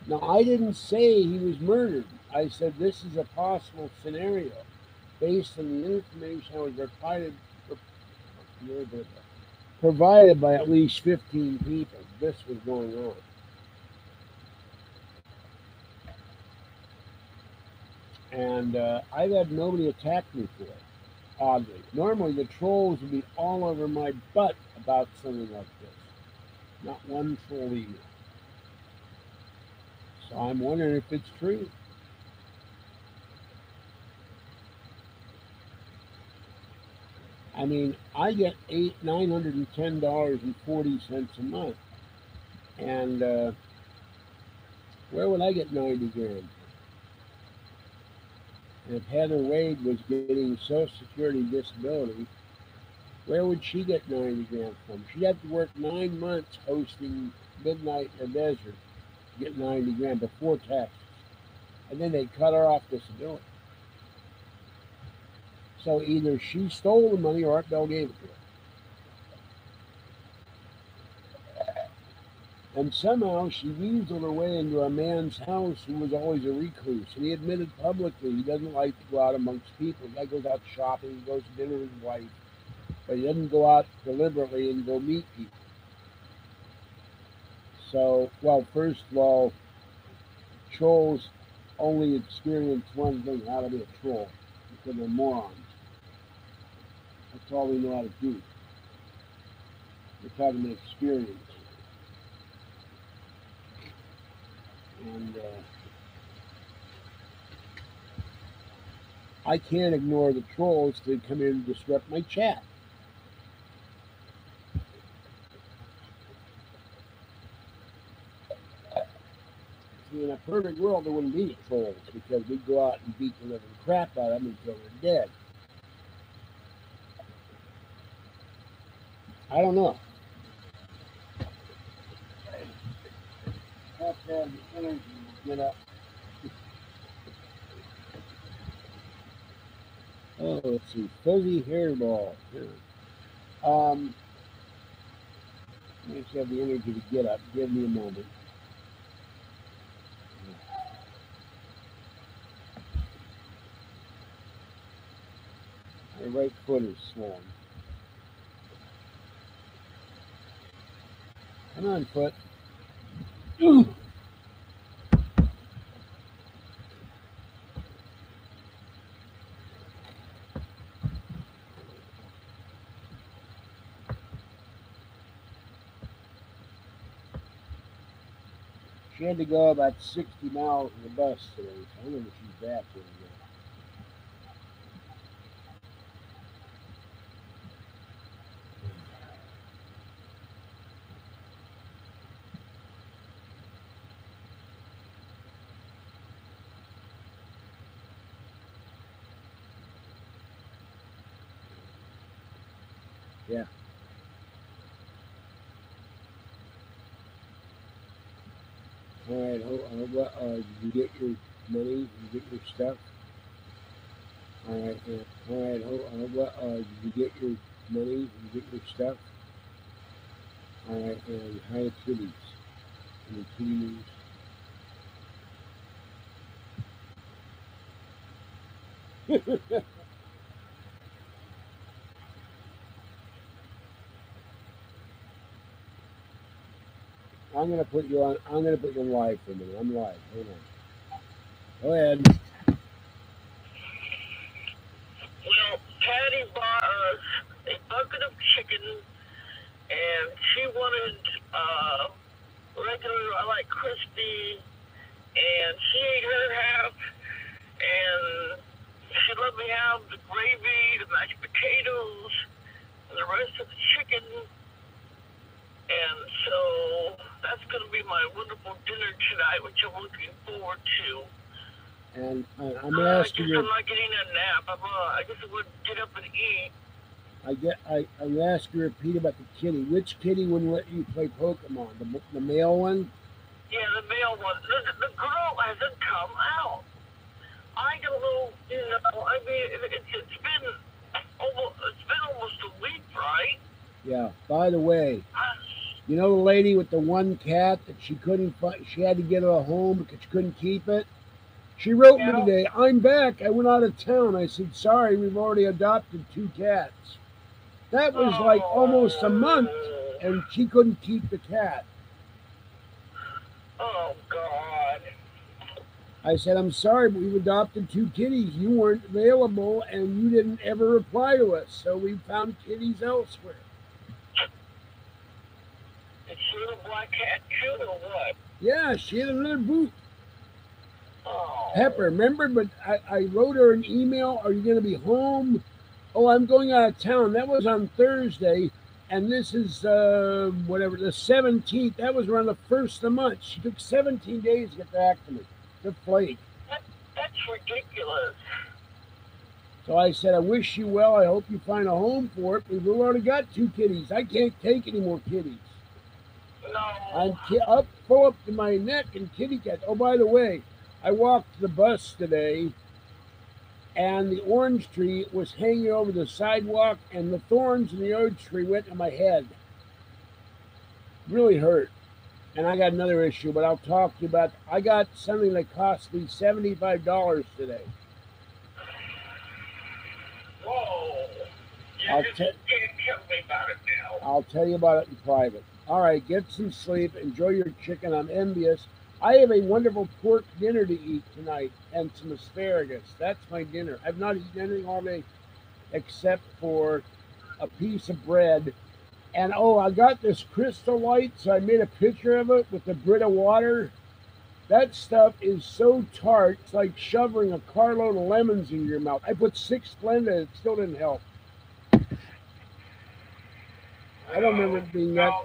Now, I didn't say he was murdered. I said this is a possible scenario based on the information I was provided by at least 15 people. This was going on. And I've had nobody attack me for it, oddly. Normally, the trolls would be all over my butt about something like this. Not one troll email. So I'm wondering if it's true. I mean, I get $910.40 a month, and where would I get 90 grand? And if Heather Wade was getting Social Security disability, where would she get 90 grand from? She'd have to work 9 months hosting Midnight in the Desert to get 90 grand before taxes, and then they cut her off disability. So either she stole the money or Art Bell gave it to her. And somehow she weaseled her way into a man's house who was always a recluse. And he admitted publicly he doesn't like to go out amongst people. The guy goes out shopping, he goes to dinner with his wife, but he doesn't go out deliberately and go meet people. So, well, first of all, trolls only experience one thing, how to be a troll, because they're morons. That's all they know how to do. They're talking about experience. And I can't ignore the trolls that come in and disrupt my chat. See, in a perfect world, there wouldn't be trolls because we'd go out and beat the living crap out of them until they're dead. I don't know. I have to have the energy to get up. Oh, let's see. Fuzzy hairball. Yeah. I just have the energy to get up. Give me a moment. My right foot is swollen. Come on, foot. She had to go about 60 miles in the bus today, so I don't know if she's back yet. Yeah. All right. Did you get your money? Did you get your stuff? All right. Yeah. All right. Did you get your money? Did you get your stuff? All right. And hi, kitties. Any kitty news? I'm gonna put you on. I'm gonna put you on live for a minute. I'm live. Hold on. Go ahead. Well, Patty bought us a bucket of chicken, and she wanted regular, I like crispy, and she ate her half, and she let me have the gravy, the mashed potatoes, and the rest of the chicken. And so that's going to be my wonderful dinner tonight, which I'm looking forward to. And I'm I asking guess you. I'm not getting a nap. I guess I would get up and eat. I'm asking you to repeat about the kitty. Which kitty wouldn't let you play Pokemon? The male one? Yeah, the male one. The girl hasn't come out. I don't know. I mean, it's been almost a week, right? Yeah. By the way, you know the lady with the one cat that she couldn't find? She had to get her a home because she couldn't keep it. She wrote me Yeah. today. I'm back. I went out of town. I said, sorry, we've already adopted 2 cats. That was like almost a month, and she couldn't keep the cat. Oh God. I said, I'm sorry, but we've adopted 2 kitties. You weren't available, and you didn't ever reply to us, so we found kitties elsewhere. Is she a black cat too, or what? Yeah, she had another boot. Oh. Pepper, remember? But I wrote her an email. Are you going to be home? Oh, I'm going out of town. That was on Thursday, and this is whatever, the 17th. That was around the first of the month. She took 17 days to get back to me. The flake. That's ridiculous. So I said, I wish you well. I hope you find a home for it. We've already got 2 kitties. I can't take any more kitties. No. I'm up full up to my neck in kitty cats. Oh, by the way, I walked the bus today, and the orange tree was hanging over the sidewalk, and the thorns in the orange tree went in my head. Really hurt. And I got another issue, but I'll talk to you about. I got something that cost me $75 today. Whoa. You I'll just te- can't tell me about it now. I'll tell you about it in private. All right, get some sleep. Enjoy your chicken. I'm envious. I have a wonderful pork dinner to eat tonight and some asparagus. That's my dinner. I've not eaten anything all day except for a piece of bread. And oh, I got this crystal light, so I made a picture of it with the Brita water. That stuff is so tart, it's like shoving a carload of lemons in your mouth. I put 6 Splenda, it still didn't help. I don't remember it being that. No,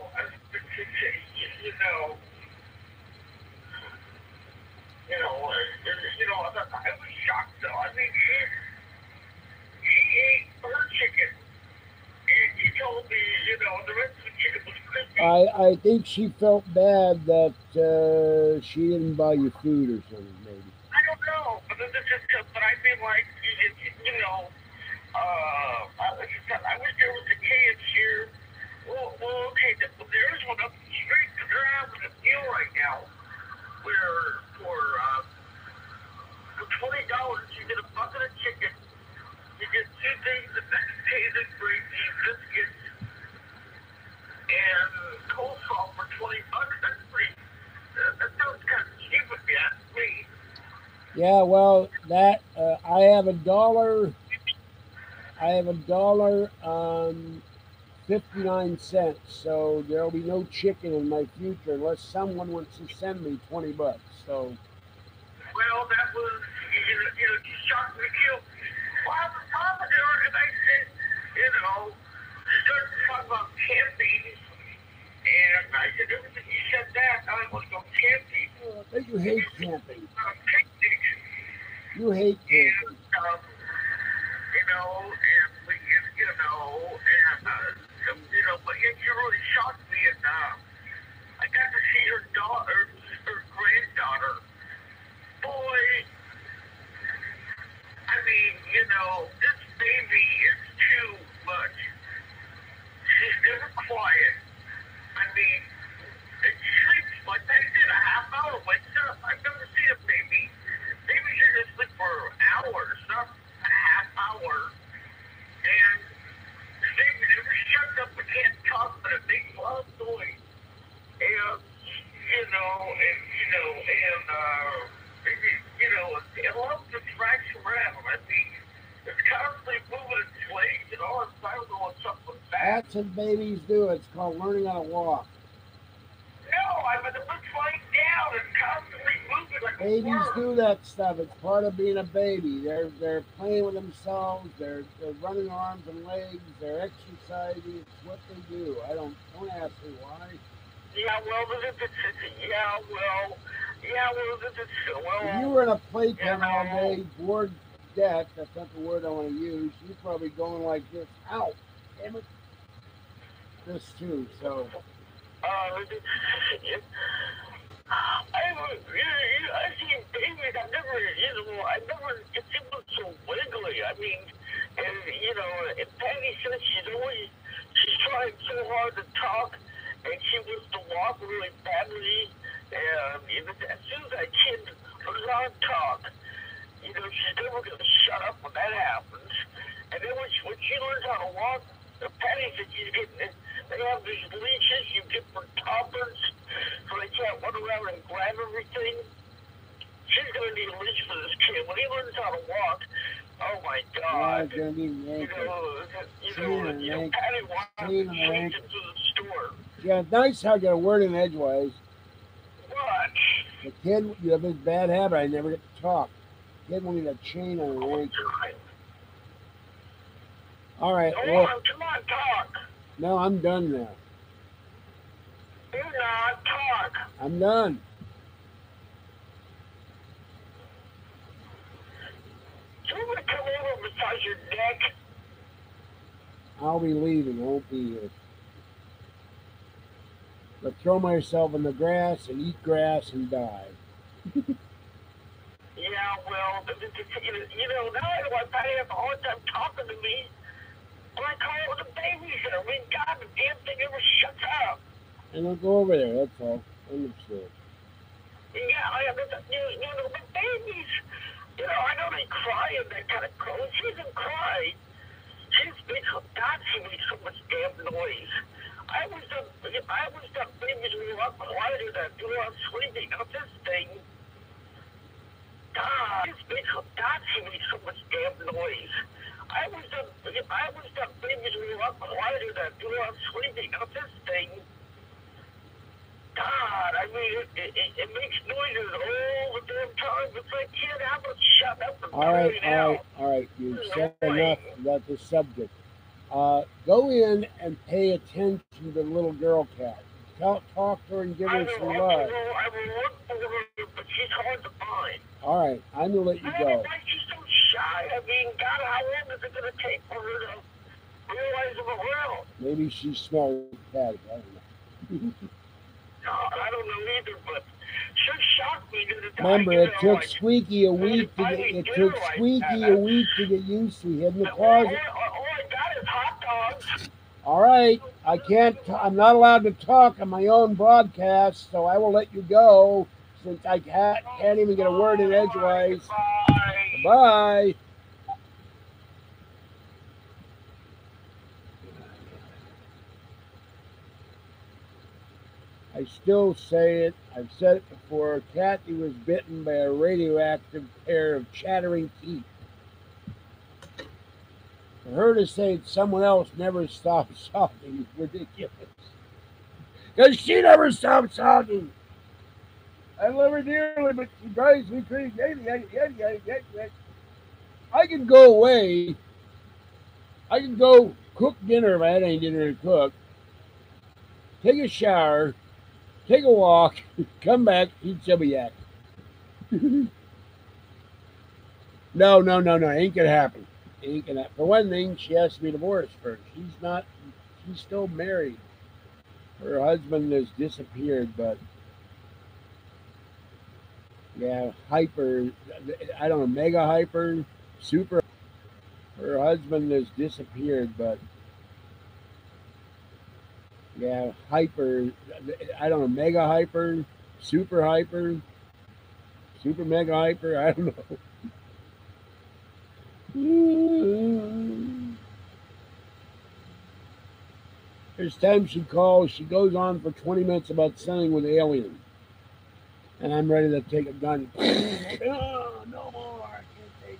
you know, I was shocked though. I mean, she ate her chicken, and she told me, the rest of the chicken was crispy. I think she felt bad that she didn't buy you food or something, maybe. I don't know, but I mean, like, I was there with the kids here. Well, okay, there is one up the street, because they're having a deal right now where for $20 you get a bucket of chicken, you get 2 things of potato gravy, biscuits, and coleslaw for $20. That's pretty. That sounds kind of cheap if you ask me. Yeah, well, that I have a dollar. I have $1.59. So there'll be no chicken in my future unless someone wants to send me $20. So Well, that was, you shocked me too. Well, I was talking to her, and I said, started to talk about camping, and I said, ever since you said that, I want to go camping. I bet you hate camping. Picnic, You hate and, camping. and we, but yet you really shocked me, and I got to see her daughter, her granddaughter. Boy, I mean, this baby is too much. She's never quiet. I mean, and she sleeps like they did a half hour, wakes up. I've never seen a baby. Babies are just sleep for hours, not a half hour. And the baby never shuts up and can't talk, but it makes a lot of noise. And, it loves to scratch around. I mean, it's constantly moving its legs and all the time going something with that. That's what babies do. It's called learning how to walk. No, I mean, it's laying down and constantly moving like a Babies worm. do that stuff. It's part of being a baby. They're playing with themselves. They're running arms and legs. They're exercising. It's what they do. Don't ask me why. Yeah, well, If you were in a playpen all you day, bored to death, that's not the word I want to use, you're probably going like this. Ow! Damn it. This too, so. I've seen babies. It seems so wiggly. I mean, and Patty says she's trying so hard to talk, and she wants to walk really badly. And as soon as I can learn to talk, she's never going to shut up when that happens. And then when she learns how to walk, Patty said she's getting. They have these leashes you get for toddlers, so they can't run around and grab everything. She's going to need a leash for this kid. When he learns how to walk, oh my Yeah, God. it's going to be ankle. Patty wants to Chain take ankle. him to the store. Yeah, nice how I got a word in edgewise. What? The kid, you have this bad habit. I never get to talk. The kid will need a chain on her ankle. All right. Well, Come on, talk. no, I'm done now. Do not talk. I'm done. Do you want to come over and massage your neck? I'll be leaving. I won't be here. But throw myself in the grass and eat grass and die. Yeah, well, now I know why Patty has a hard time talking to me. When I call it the babysitter, I mean, God, the damn thing never shuts up. And I'll go over there. That's all. Understood. Yeah, I mean, the babies, I know they cry and that kind of clothes. She doesn't cry. God, she makes so much damn noise. I was the babies were a lot quieter than do I'm sleeping. Now this thing, God, she makes so much damn noise. I was the babies were a lot quieter than do I'm sleeping. Now this thing, God, I mean, it makes noises all the damn time. It's like, kid, how about shut up and All right. You've said enough about this subject. Go in and pay attention to the little girl cat. Talk to her and give her some love. I will look for her, but she's hard to find. All right, I'm gonna let you go. Why she's so shy? I mean, God, how long is it gonna take for her to realize I'm around? Maybe she smells Patty. I don't know. No, I don't know either, but she shocked me to the time. Remember, it took Squeaky a week to get. It took Squeaky a week to get used to. He hid in the closet. All I got is hot dogs. All right, I can't. I'm not allowed to talk on my own broadcast, so I will let you go since I can't even get a word in edgewise. Bye. I still say it. I've said it before. Kathy was bitten by a radioactive pair of chattering teeth. For her to say that someone else never stops talking is ridiculous. Because she never stops talking. I love her dearly, but she drives me crazy. I can go away. I can go cook dinner if I had any dinner to cook. Take a shower. Take a walk. Come back. Eat some yak. No. Ain't gonna happen. Ain't gonna happen. For one thing, she has to be divorced first. She's still married. Her husband has disappeared, but yeah, hyper. I don't know, mega hyper, super. Her husband has disappeared, but yeah, hyper. I don't know, mega hyper, super hyper, super mega hyper. I don't know. There's times she calls, she goes on for 20 minutes about something with aliens. And I'm ready to take a gun. Oh, no more. I can't take it.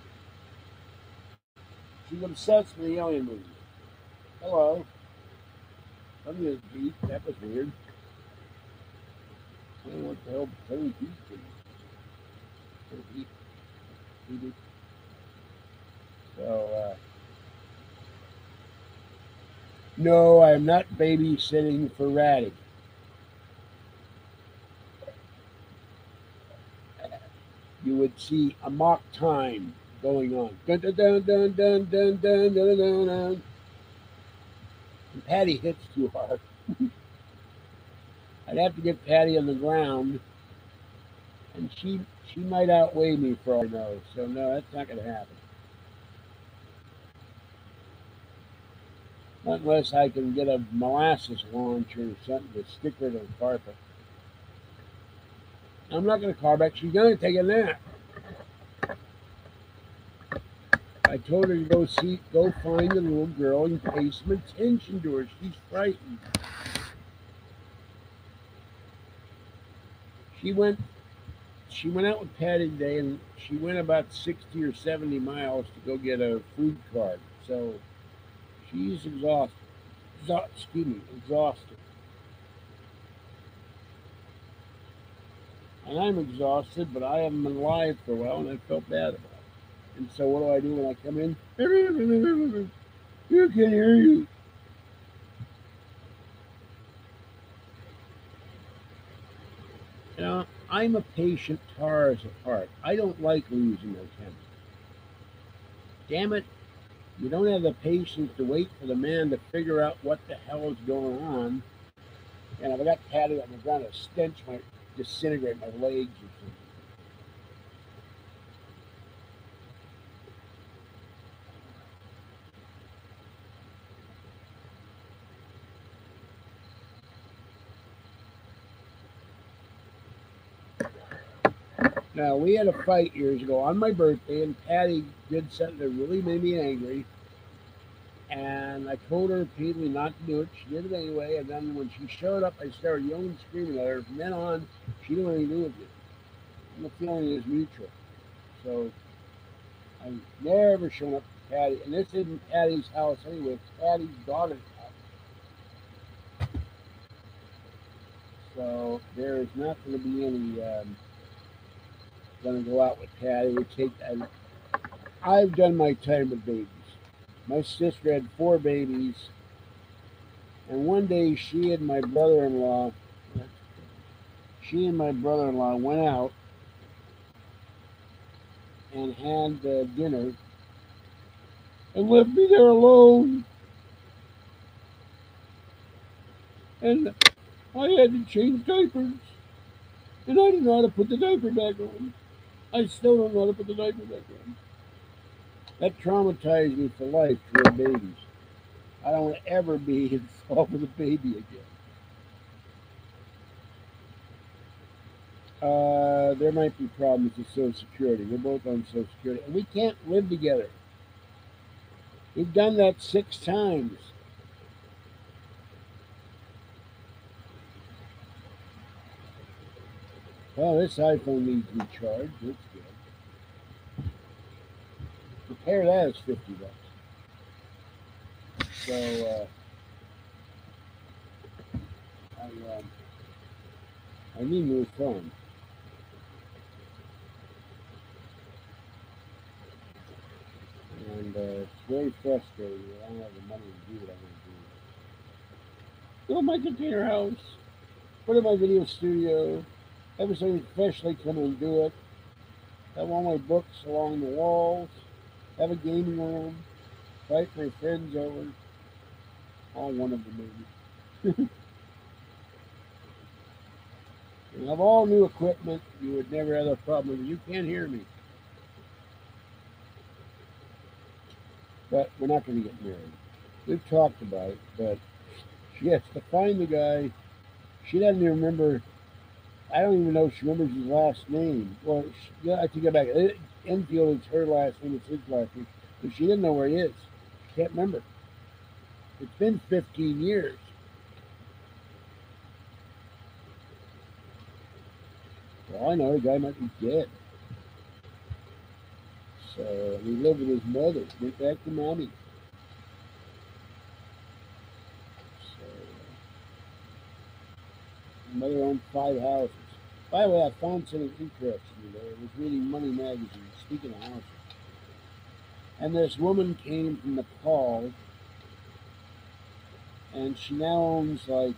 She's obsessed with the alien movie. Hello. Something is beat. That was weird. I don't know what the hell Tony Beat did. So, no, I am not babysitting for Ratty. You would see a mock time going on. Dun, dun, dun, dun, dun, dun, dun, dun, dun, dun. And Patty hits too hard. I'd have to get Patty on the ground, and she might outweigh me for all I know. So no, that's not going to happen. Not unless I can get a molasses launcher or something to stick her to the carpet. I'm not going to call back. She's going to take a nap. I told her to go find the little girl and pay some attention to her. She's frightened. She went out with Patty today, and she went about 60 or 70 miles to go get a food card. So she's exhausted. Exhausted. And I'm exhausted, but I haven't been alive for a while, and I felt bad about it. And so what do I do when I come in? You can hear you. You know, I'm a patient Taurus at heart. I don't like losing my temper. Damn it, you don't have the patience to wait for the man to figure out what the hell is going on. And if I got Patty on the ground, a stench might disintegrate my legs or something. Now, we had a fight years ago on my birthday, and Patty did something that really made me angry. And I told her repeatedly not to do it. She did it anyway. And then when she showed up, I started yelling and screaming at her. From then on, she didn't want anything to do with it. And the feeling is mutual. So I've never shown up to Patty. And this isn't Patty's house anyway. It's Patty's daughter's house. So there is not going to be any going to go out with Patty. We take that. I've done my time with babies. My sister had 4 babies, and one day she and my brother-in-law went out and had dinner and left me there alone. And I had to change diapers, and I didn't know how to put the diaper back on. I still don't know how to put the diaper back on. That traumatized me for life toward babies. I don't want to ever be involved with a baby again. There might be problems with Social Security. We're both on Social Security, and we can't live together. We've done that 6 times. Well, this iPhone needs to be charged. It's good. Repair that is $50. So I need a new phone. And it's very frustrating that I don't have the money to do what I want to do. Build my container house, put in my video studio, have somebody professionally come and do it, have all my books along the walls, have a gaming room, invite my friends over, all one of them maybe. You have all new equipment, you would never have a problem. You can't hear me. But we're not going to get married. We've talked about it, but she has to find the guy. She doesn't even remember. I don't even know if she remembers his last name. Well, I take it back. Enfield is her last name. It's his last name. But she didn't know where he is. She can't remember. It's been 15 years. Well, I know the guy might be dead. So he lived with his mother. Went back to mommy. So mother owned 5 houses. By the way, I found something interesting today. I was reading Money Magazine, speaking of houses. And this woman came from Nepal, and she now owns like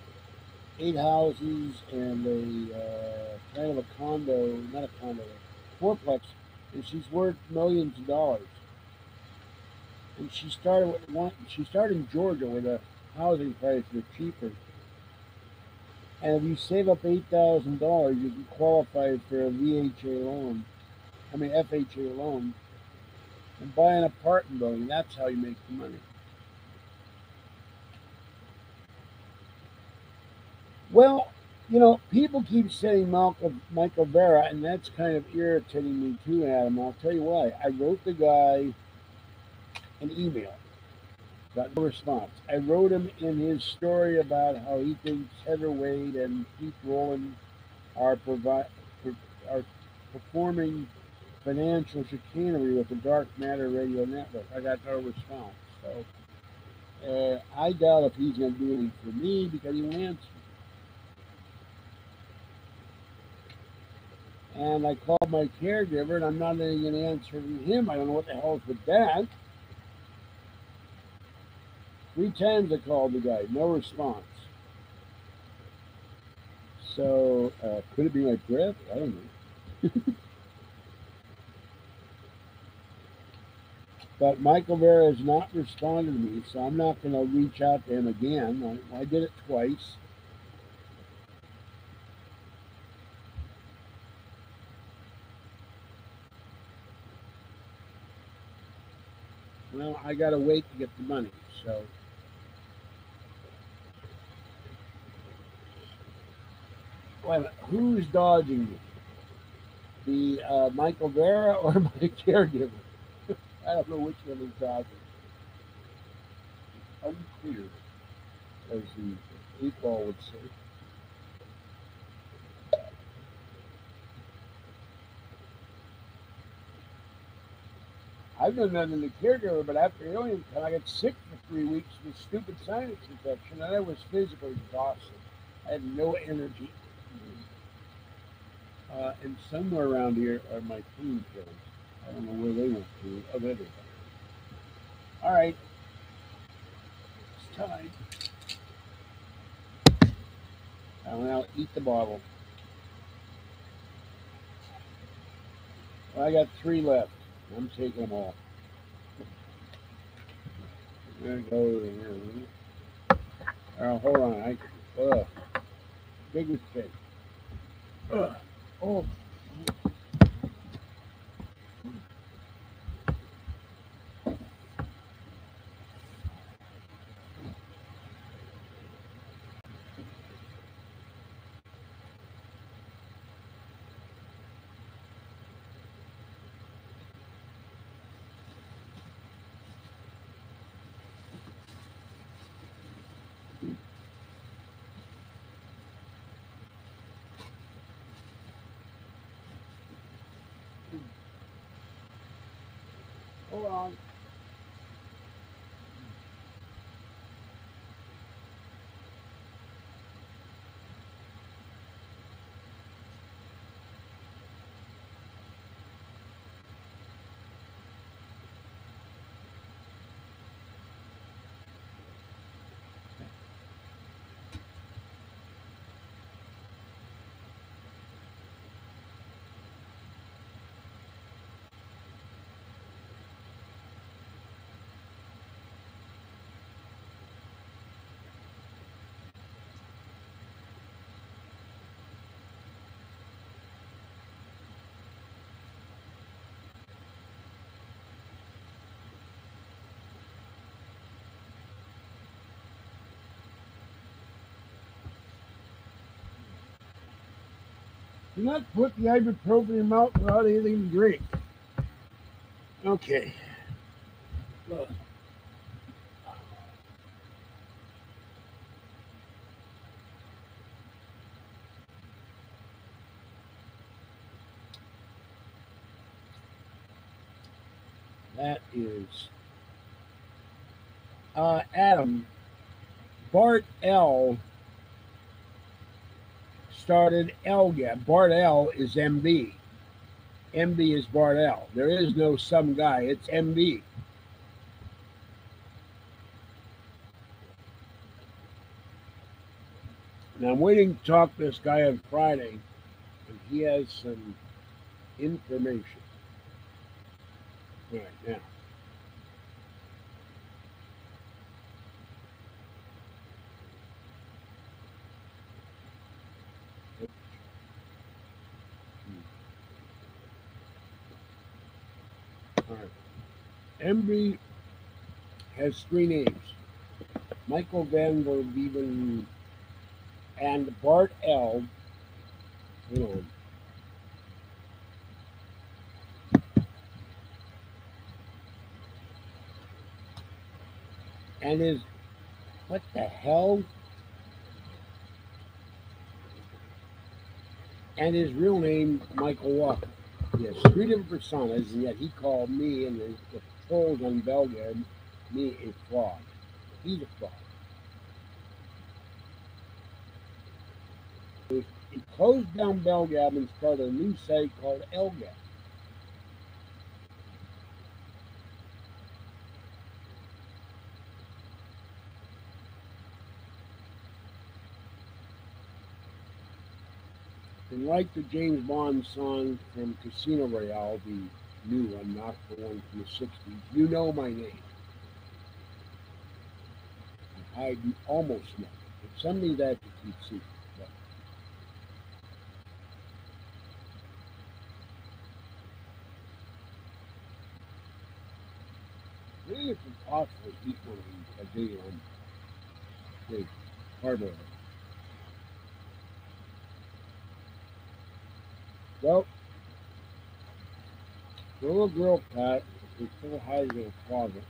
8 houses and a kind of a condo, not a condo, a fourplex, and she's worth millions of dollars. And she started with one. She started in Georgia where the housing prices are cheaper. And if you save up $8,000, you can qualify for a VHA loan. I mean FHA loan, and buy an apartment building. That's how you make the money. Well, people keep saying Michael Vera, and that's kind of irritating me too, Adam. I'll tell you why. I wrote the guy an email, got no response. I wrote him in his story about how he thinks Heather Wade and Keith Rowland are are performing financial chicanery with the Dark Matter Radio Network. I got no response. So I doubt if he's going to do anything for me because he won't answer. And I called my caregiver, and I'm not getting an answer from him. I don't know what the hell's with that. 3 times I called the guy, no response. So could it be my breath? I don't know. But Michael Vera has not responded to me, so I'm not going to reach out to him again. I did it twice. Well, I got to wait to get the money. So wait a minute, who's dodging me? The Michael Vera or my caregiver. I don't know which one is talking. Unclear, as the eight-ball would say. I've done nothing to caregiver, but after Alien Con, I got sick for 3 weeks with stupid sinus infection, and I was physically exhausted. I had no energy. And somewhere around here are my clean pills. I don't know where they went to. Oh, there they are. All right, it's time. I'll now eat the bottle. Well, I got three left. I'm taking them all. I'm gonna go here. Hold on. Big mistake. Oh, hold on. Do not put the ibuprofen in your mouth without anything to drink. Okay. Look. That is Adam. Bart L started LGAB. Bart L is MB. MB is Bart L. There is no some guy. It's MB. Now I'm waiting to talk to this guy on Friday, and he has some information. All right, now. All right. MB has three names: Michael Van der Bieven and Bart L. Hold on. And his, what the hell? And his real name, Michael Walker. He has three different personas, and yet he called me and the trolls on Belgium me a fraud. He's a fraud. He closed down Belgab and started a new site called Elgab. And like the James Bond song from Casino Royale, the new one, not the one from the 60s, you know my name. I almost know. It's something that you keep secret. But maybe it's impossible to eat one of these a day on the hardware. Well, The little girl cat was still hiding in a closet.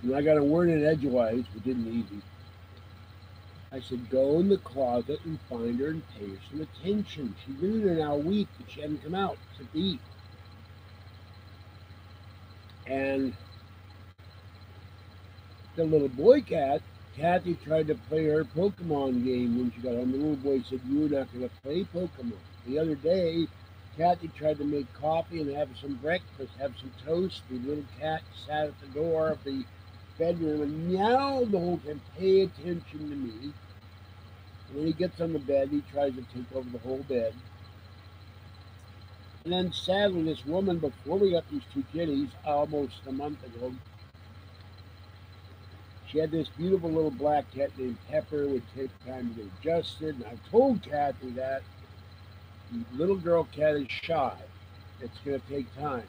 And I got a word in edgewise, but didn't easy. I said, go in the closet and find her and pay her some attention. She's been in there now a week, but she hadn't come out to eat. And the little boy cat, Kathy tried to play her Pokemon game when she got home. The little boy said, you're not going to play Pokemon. The other day, Kathy tried to make coffee and have some breakfast, have some toast. The little cat sat at the door of the bedroom and meowed the whole time, pay attention to me. And when he gets on the bed, he tries to take over the whole bed. And then sadly, this woman, before we got these two kitties, almost a month ago, she had this beautiful little black cat named Pepper, would take time to get adjusted. And I told Kathy that the little girl cat is shy. It's going to take time.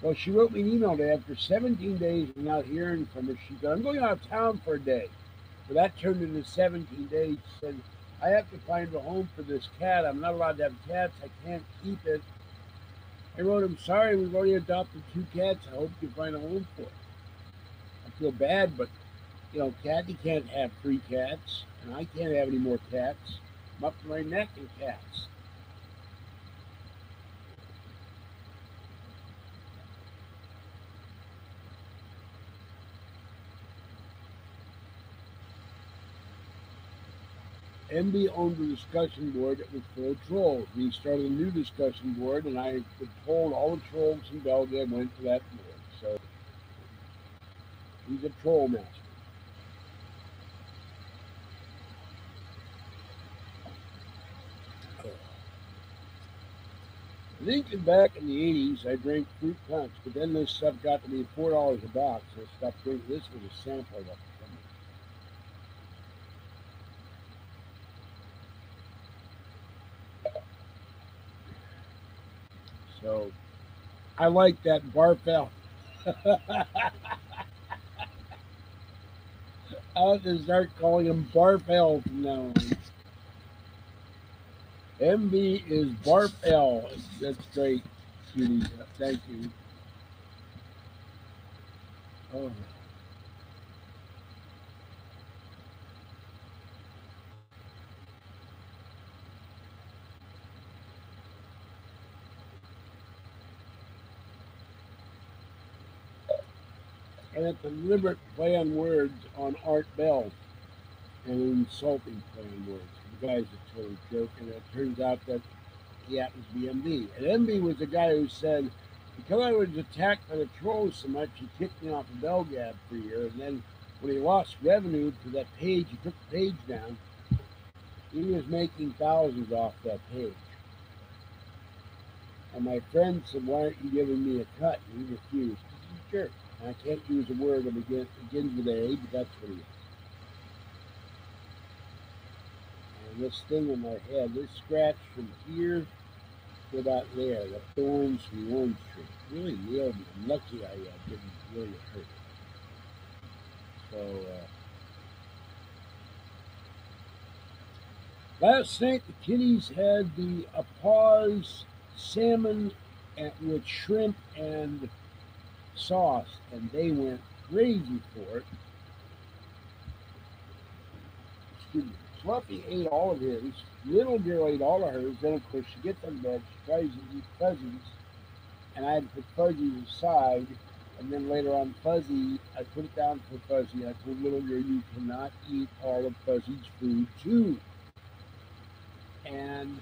Well, she wrote me an email today after 17 days of not hearing from her. She said, I'm going out of town for a day. So that turned into 17 days. She said, I have to find a home for this cat. I'm not allowed to have cats. I can't keep it. I wrote him, sorry, we've already adopted two cats. I hope you find a home for it. I feel bad, but Kathy can't have three cats, and I can't have any more cats. I'm up to my neck in cats. MB owned a discussion board that was full of trolls. He started a new discussion board, and I was told all the trolls in Belgium went to that board. So he's a troll master. I think back in the 80s, I drank fruit punch, but then this stuff got to be $4 a box. So I stopped drinking. This was a sample of it. So I like that Barfell. I'll have to start calling him Barfell from now on. MB is Barfell. That's great, Judy. Thank you. Oh. And it's a deliberate play on words on Art Bell and an insulting play on words. The guy's a total joke, and it turns out that he happens to be MB. And MB was the guy who said, because I was attacked by the trolls so much, he kicked me off of Belgab for a year. And then when he lost revenue for that page, he took the page down. He was making thousands off that page. And my friend said, why aren't you giving me a cut? And he refused. He's a jerk. And I can't use a word that begins with A, but that's what he is. And this thing on my head, this scratch from here to about there, the thorns from the orange tree, really nailed me. I'm lucky I didn't really hurt. So, last night the kiddies had the Apaz salmon with shrimp and sauce, and they went crazy for it. Excuse me. Fluffy ate all of his. Little girl ate all of hers. Then, of course, she gets on bed. She tries to eat Fuzzies, and I had to put Fuzzy aside. And then later on, Fuzzy, I put it down for Fuzzy. I told little girl, you cannot eat all of Fuzzy's food too. And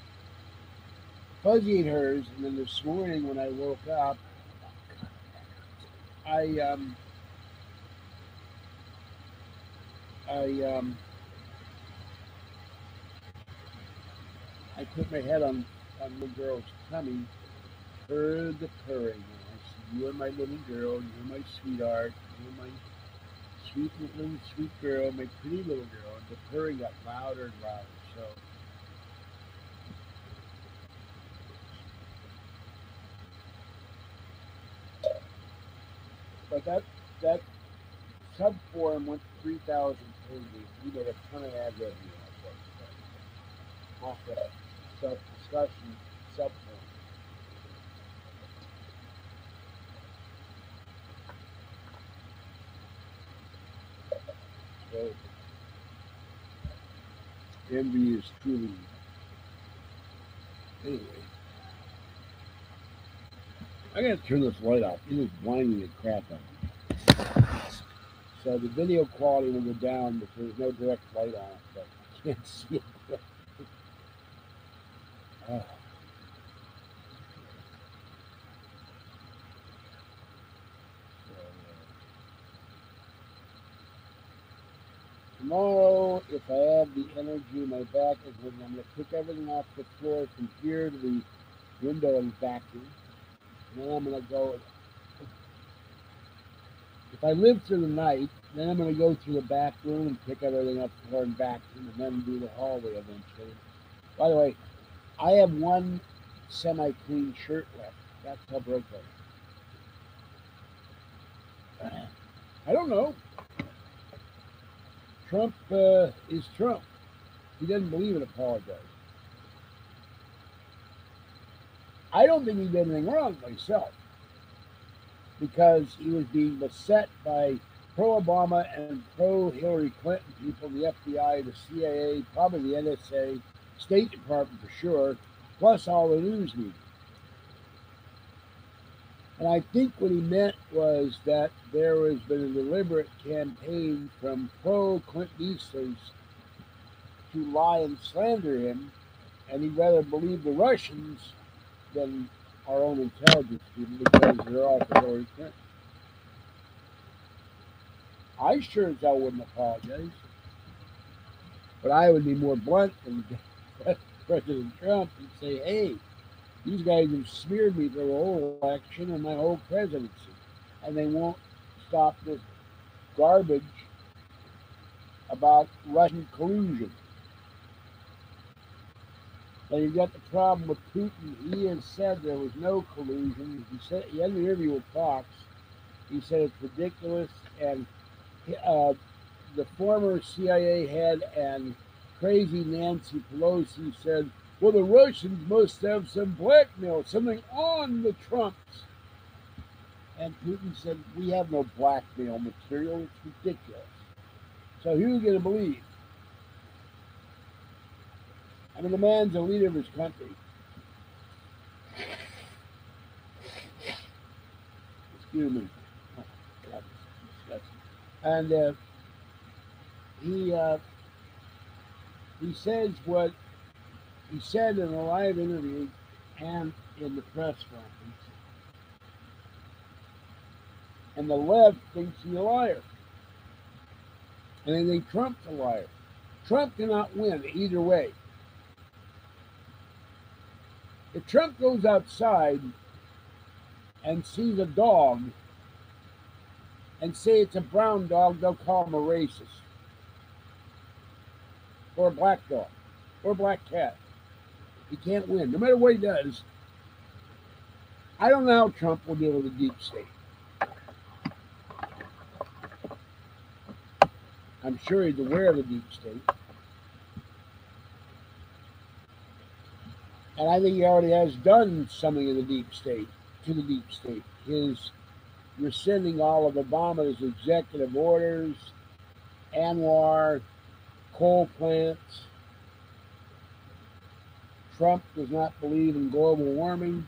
Fuzzy ate hers. And then this morning when I woke up, I I I put my head on the girl's tummy, heard the purring. And I said, you are my little girl. You're my sweetheart. You're my sweet little sweet girl, my pretty little girl. And the purring got louder and louder. So, but that sub forum went to 3,000 pages. We did a ton of ad revenue off that self discussion up for him. So envy is truly. Anyway, I gotta turn this light off. It is blinding the crap out of me. So the video quality will go down if there's no direct light on it, but I can't see it. Oh. Tomorrow, if I have the energy in my back, I'm going to pick everything off the floor from here to the window and vacuum. And then I'm going to go. If I live through the night, then I'm going to go through the back room and pick everything up the floor and vacuum, and then do the hallway eventually. By the way, I have one semi-clean shirt left. That's how broke I am. I don't know. Trump is Trump. He doesn't believe in apologizing. I don't think he did anything wrong myself, because he was being beset by pro-Obama and pro-Hillary Clinton people, the FBI, the CIA, probably the NSA, State Department for sure, plus all the news media. And I think what he meant was that there has been a deliberate campaign from pro-Clintonistas to lie and slander him, and he'd rather believe the Russians than our own intelligence people, because they're all for Hillary Clinton. I sure as hell wouldn't apologize, but I would be more blunt than President Trump and say, hey, these guys have smeared me for the whole election and my whole presidency, and they won't stop this garbage about Russian collusion. Now you've got the problem with Putin. He has said there was no collusion. He had an interview with Fox. He said it's ridiculous, and the former CIA head and crazy Nancy Pelosi said, well, the Russians must have some blackmail, something on the Trumps. And Putin said, we have no blackmail material. It's ridiculous. So who are you going to believe? I mean, the man's a leader of his country. Excuse me. Oh, God, this is disgusting. And he says what he said in a live interview and in the press conference. And the left thinks he's a liar. And they think Trump's a liar. Trump cannot win either way. If Trump goes outside and sees a dog and say it's a brown dog, they'll call him a racist. Or a black dog. Or a black cat. He can't win, no matter what he does. I don't know how Trump will deal with the deep state. I'm sure he's aware of the deep state. And I think he already has done something in the deep state, to the deep state. His rescinding all of Obama's executive orders, Anwar, coal plants. Trump does not believe in global warming.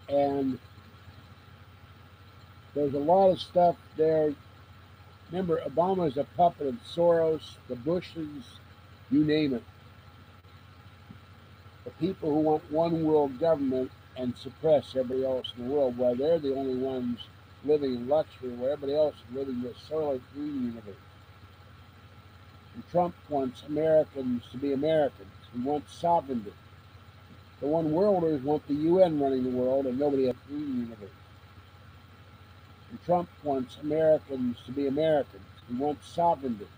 And there's a lot of stuff there. Remember, Obama is a puppet of Soros, the Bushes, you name it. The people who want one world government and suppress everybody else in the world, while they're the only ones living in luxury, where everybody else is living in the Soylent Green universe. And Trump wants Americans to be Americans. He wants sovereignty. The one worlders want the UN running the world and nobody has the green universe. And Trump wants Americans to be Americans. He wants sovereignty.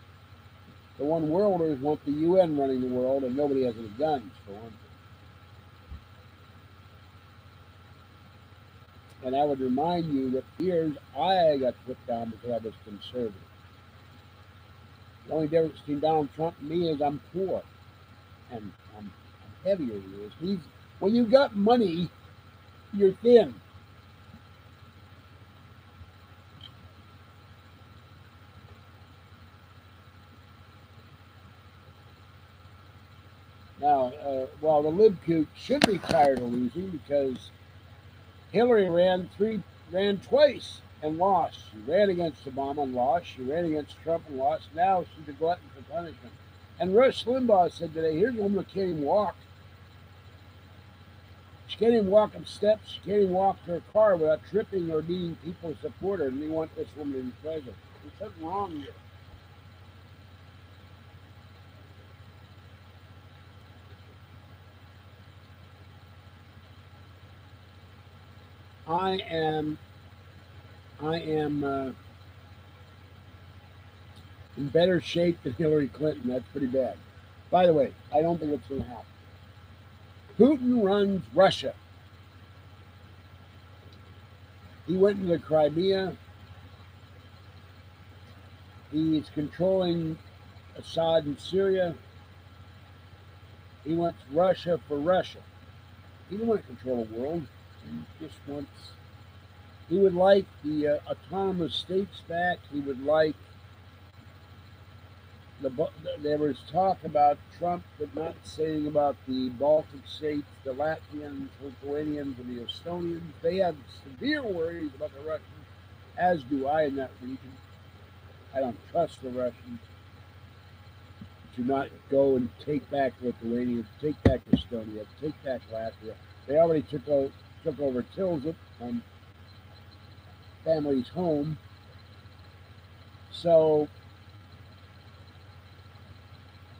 The one worlders want the UN running the world and nobody has any guns, for one thing. And I would remind you that for years I got put down because I was conservative. The only difference between Donald Trump and me is I'm poor. And I'm heavier than he is. When you've got money, you're thin. Now, well, the Libkook should be tired of losing because Hillary ran twice and lost. She ran against Obama and lost. She ran against Trump and lost. Now she's a glutton for punishment. And Rush Limbaugh said today, here's a woman who can't even walk. She can't even walk up steps. She can't even walk to her car without tripping or needing people to support her. And they want this woman to be president. There's something wrong here. I am, I am in better shape than Hillary Clinton. That's pretty bad. By the way, I don't think it's going to happen. Putin runs Russia. He went into the Crimea. He's controlling Assad in Syria. He wants Russia for Russia. He doesn't want to control the world. He just wants. He would like the autonomous states back. He would like there was talk about Trump, but not saying about the Baltic states, the Latvians, Lithuanians, and the Estonians. They have severe worries about the Russians, as do I in that region. I don't trust the Russians to not go and take back Lithuania, take back Estonia, take back Latvia. They already took over Tilsit, family's home. So,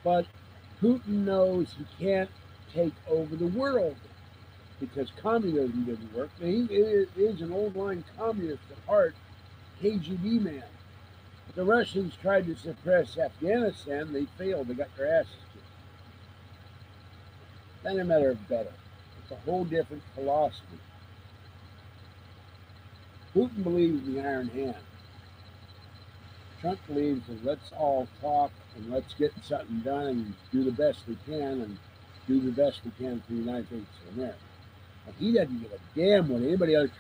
but Putin knows he can't take over the world because communism didn't work. He is an old line communist at heart, KGB man. The Russians tried to suppress Afghanistan. They failed. They got their asses kicked. Then a matter of better. It's a whole different philosophy. Putin believes in the Iron Hand. Trump believes that let's all talk and let's get something done and do the best we can and do the best we can for the United States of America. But he doesn't give a damn what anybody else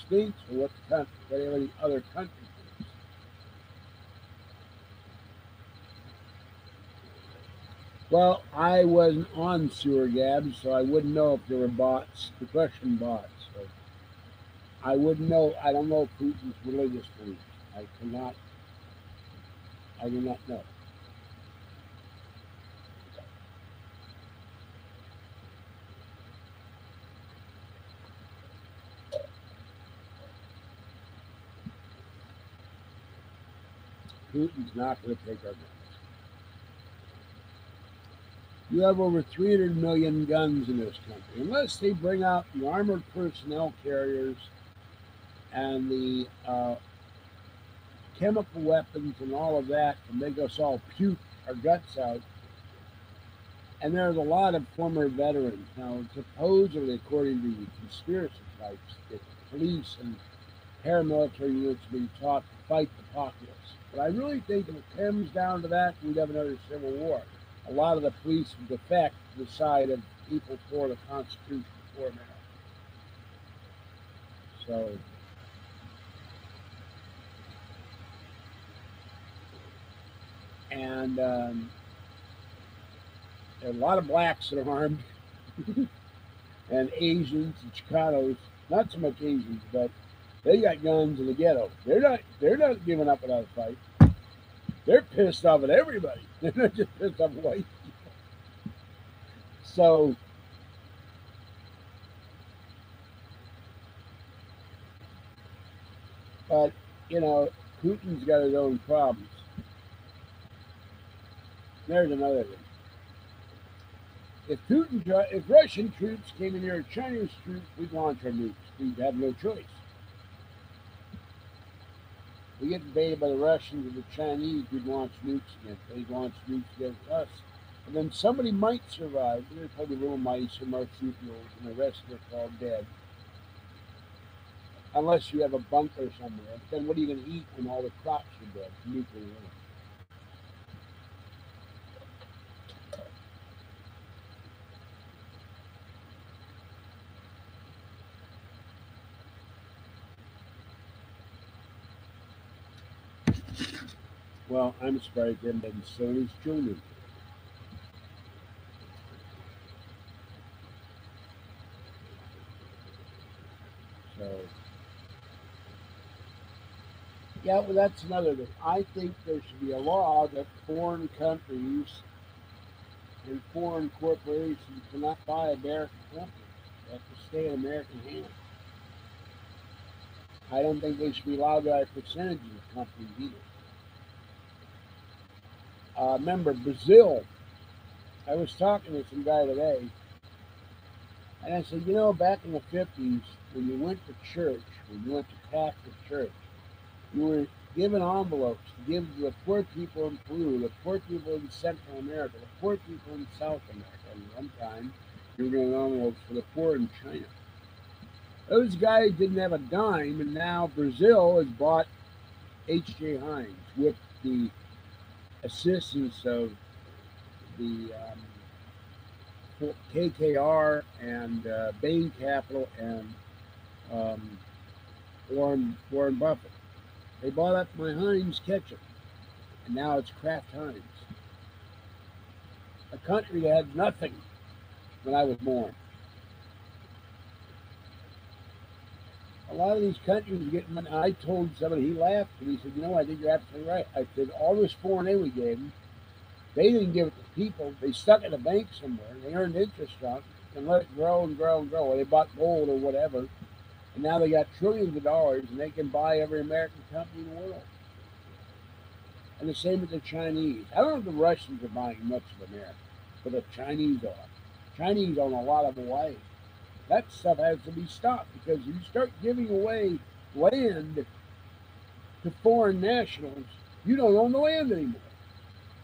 thinks or what any other country thinks. Well, I wasn't on Sewer Gabs, so I wouldn't know if there were bots, Russian bots. So I wouldn't know. I don't know Putin's religious beliefs. I do not know. Putin's not going to take our guns. You have over 300 million guns in this country. Unless they bring out the armored personnel carriers and the chemical weapons and all of that to make us all puke our guts out. And there's a lot of former veterans. Now, supposedly, according to the conspiracy types, that police and paramilitary units being taught to fight the populace. But I really think if it comes down to that, we'd have another civil war. A lot of the police would defect to the side of people for the Constitution for America. So, and there are a lot of blacks that are armed, and Asians and Chicanos. Not so much Asians, but they got guns in the ghetto. They're not giving up without a fight. They're pissed off at everybody. They're not just pissed off at white people. So, but Putin's got his own problems. There's another thing. If Russian troops came in here, or Chinese troops, we'd launch our nukes. We'd have no choice. We get invaded by the Russians or the Chinese, we'd launch nukes against. They'd launch nukes against us. And then somebody might survive. There's probably little mice or marsupials, and the rest of them are all dead. Unless you have a bunker somewhere. But then what are you going to eat when all the crops are dead? Nuclear winter. Well, I'm surprised they haven't been selling his children. So, yeah, well, that's another thing. I think there should be a law that foreign countries and foreign corporations cannot buy American companies. They have to stay in American hands. I don't think they should be allowed to buy percentages of companies either. Remember Brazil? I was talking to some guy today, and I said, you know, back in the 50s, when you went to church, when you went to Catholic church, you were given envelopes to give to the poor people in Peru, the poor people in Central America, the poor people in South America. And one time, you were given envelopes for the poor in China. Those guys didn't have a dime, and now Brazil has bought H.J. Heinz with the assistance of the KKR and Bain Capital and um, Warren Buffett. They bought up my Heinz ketchup, and now it's Kraft Heinz, a country that had nothing when I was born. A lot of these countries are getting money. I told somebody, he laughed, and he said, you know, I think you're absolutely right. I said, all this foreign aid we gave them, they didn't give it to people. They stuck it in a bank somewhere, and they earned interest on it and let it grow and grow and grow. Or they bought gold or whatever, and now they got trillions of dollars, and they can buy every American company in the world. And the same with the Chinese. I don't know if the Russians are buying much of America, but the Chinese are. Chinese own a lot of Hawaii. That stuff has to be stopped because you start giving away land to foreign nationals, you don't own the land anymore.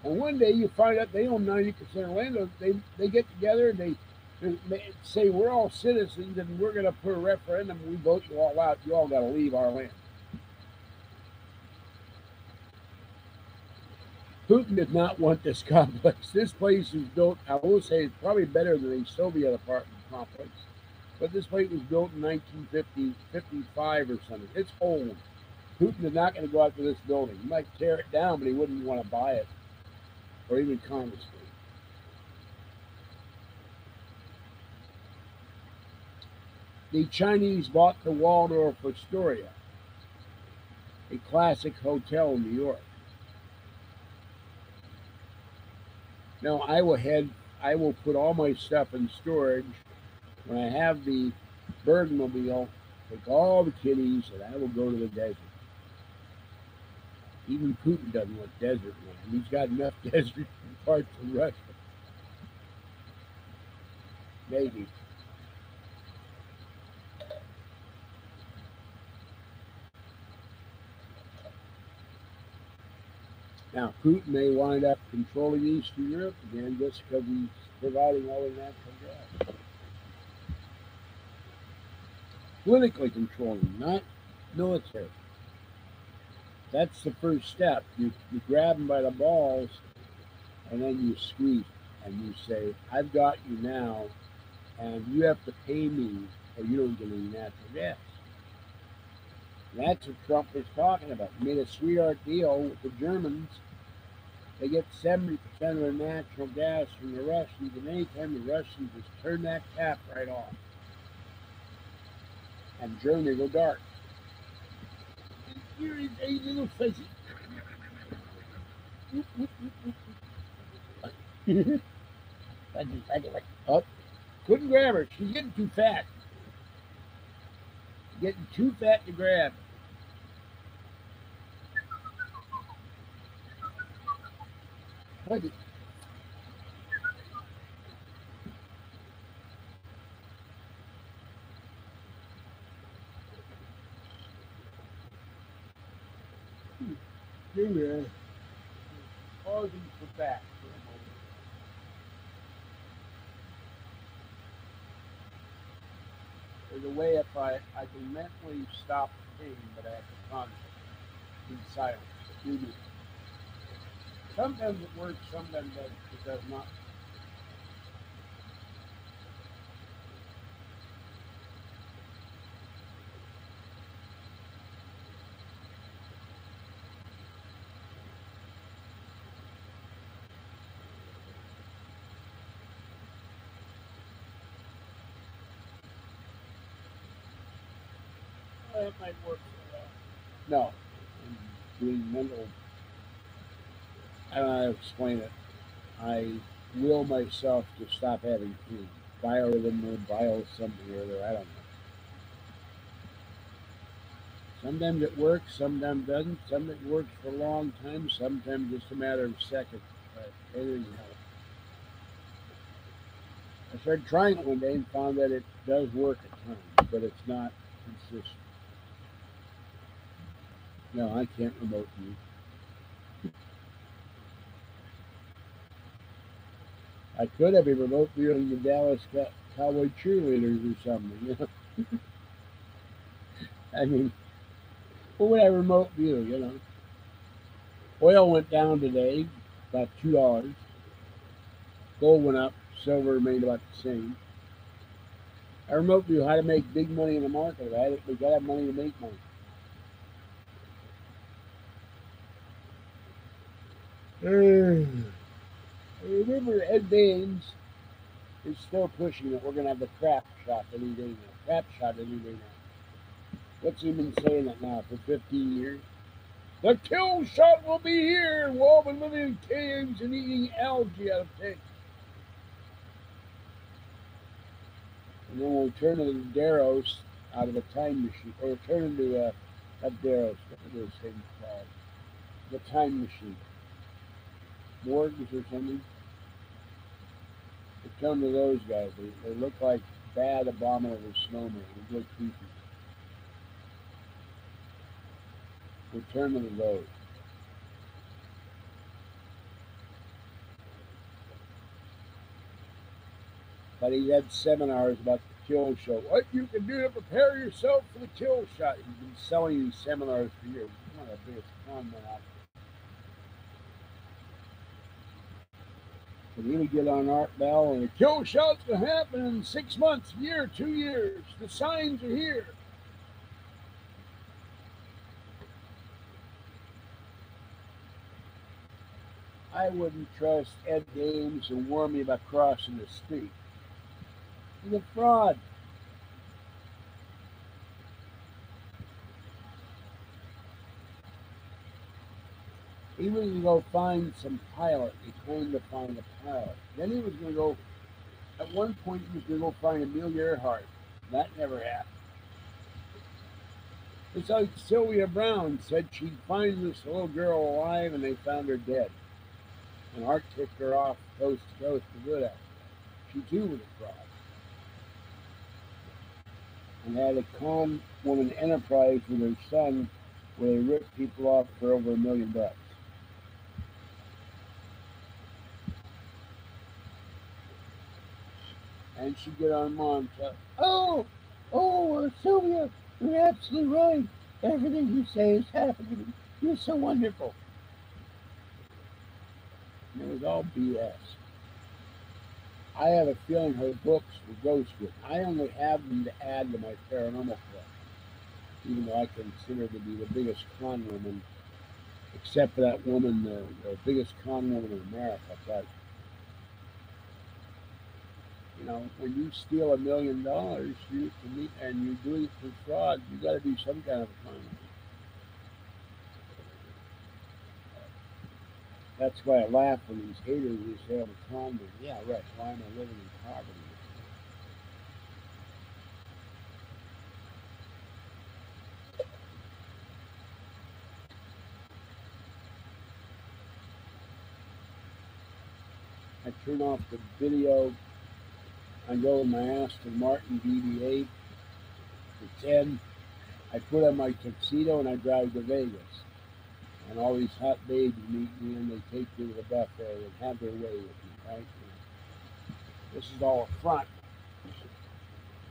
And one day you find out they own 90% of land. They get together and they say we're all citizens and we're going to put a referendum. We vote you all out. You all got to leave our land. Putin did not want this complex. This place was built, I will say, it's probably better than the Soviet apartment complex. But this place was built in 1950, 55 or something. It's old. Putin is not going to go after this building. He might tear it down, but he wouldn't want to buy it or even confiscate it. The Chinese bought the Waldorf Astoria, a classic hotel in New York. Now I will put all my stuff in storage when I have the Bergmobile, take all the kiddies, and I will go to the desert. Even Putin doesn't want desert land. He's got enough desert parts of Russia. Maybe. Now, Putin may wind up controlling Eastern Europe again just because he's providing all the natural gas. Politically controlling, not military. That's the first step. You grab them by the balls and then you squeeze and you say, I've got you now, and you have to pay me or you don't get any natural gas. And that's what Trump was talking about. He made a sweetheart deal with the Germans. They get 70% of their natural gas from the Russians, and anytime the Russians just turn that tap right off, and Germany go dark. Here is a little fuzzy. Up. Couldn't grab her. She's getting too fat. Getting too fat to grab. Fuzzy. Here we are. Pausing for fat. There's a way if I can mentally stop the pain, but I have to concentrate in silence. Sometimes it works, sometimes it does not. That might work for that. No, I'm doing mental. I don't know how to explain it. I will myself to stop having pain. Biorhythm or bio something or other. I don't know. Sometimes it works, sometimes it doesn't. Sometimes it works for a long time. Sometimes it's a matter of seconds. But anything else. I started trying it one day and found that it does work at times, but it's not consistent. No, I can't remote view. I could have a remote viewing the Dallas Cowboy cheerleaders or something. You know, I mean, what would I remote view? You know, oil went down today, about $2. Gold went up. Silver remained about the same. I remote view how to make big money in the market. We got to have money to make money. I remember Ed Baines is still pushing that we're going to have the crap shot any day now. Crap shot any day now. What's he been saying it now for 15 years? The kill shot will be here. We'll all be living in caves and eating algae out of tanks. And then we'll turn into Daros out of a time machine, or turn into not Daros. What are those things called? The time machine. Morgs or something. They turn to those guys. They look like bad, abominable snowmen. They look creepy. We'll turn to those. But he had seminars about the kill shot. What you can do to prepare yourself for the kill shot. He's been selling these seminars for years. He's one of the biggest con men out there. But he would get on Art Bell and the kill shot's going to happen in 6 months, a year, 2 years. The signs are here. I wouldn't trust Ed Dames to warn me about crossing the street. He's a fraud. He was going to go find some pilot. He claimed to find a pilot. Then he was going to go, at one point, he was going to go find Amelia Earhart. That never happened. It's like Sylvia Brown said she'd find this little girl alive and they found her dead. And Art kicked her off coast to coast for good after that. She too was a fraud. And had a con woman enterprise with her son where they ripped people off for over $1 million. And she'd get on mom and say, Sylvia, you're absolutely right. Everything you say is happening. You're so wonderful. And it was all BS. I have a feeling her books were ghosted. I only have them to add to my paranormal collection, even though I consider her to be the biggest con woman, except for that woman, the biggest con woman in America. But you know, when you steal $1 million, and you're doing it for fraud, you got to do some kind of a crime. That's why I laugh when these haters who say I'm a con man. Yeah, right. Why am I living in poverty? I turn off the video. I go in my Aston Martin BB-8 for 10. I put on my tuxedo and I drive to Vegas. And all these hot babes meet me and they take me to the buffet and have their way with me, right? This is all a front.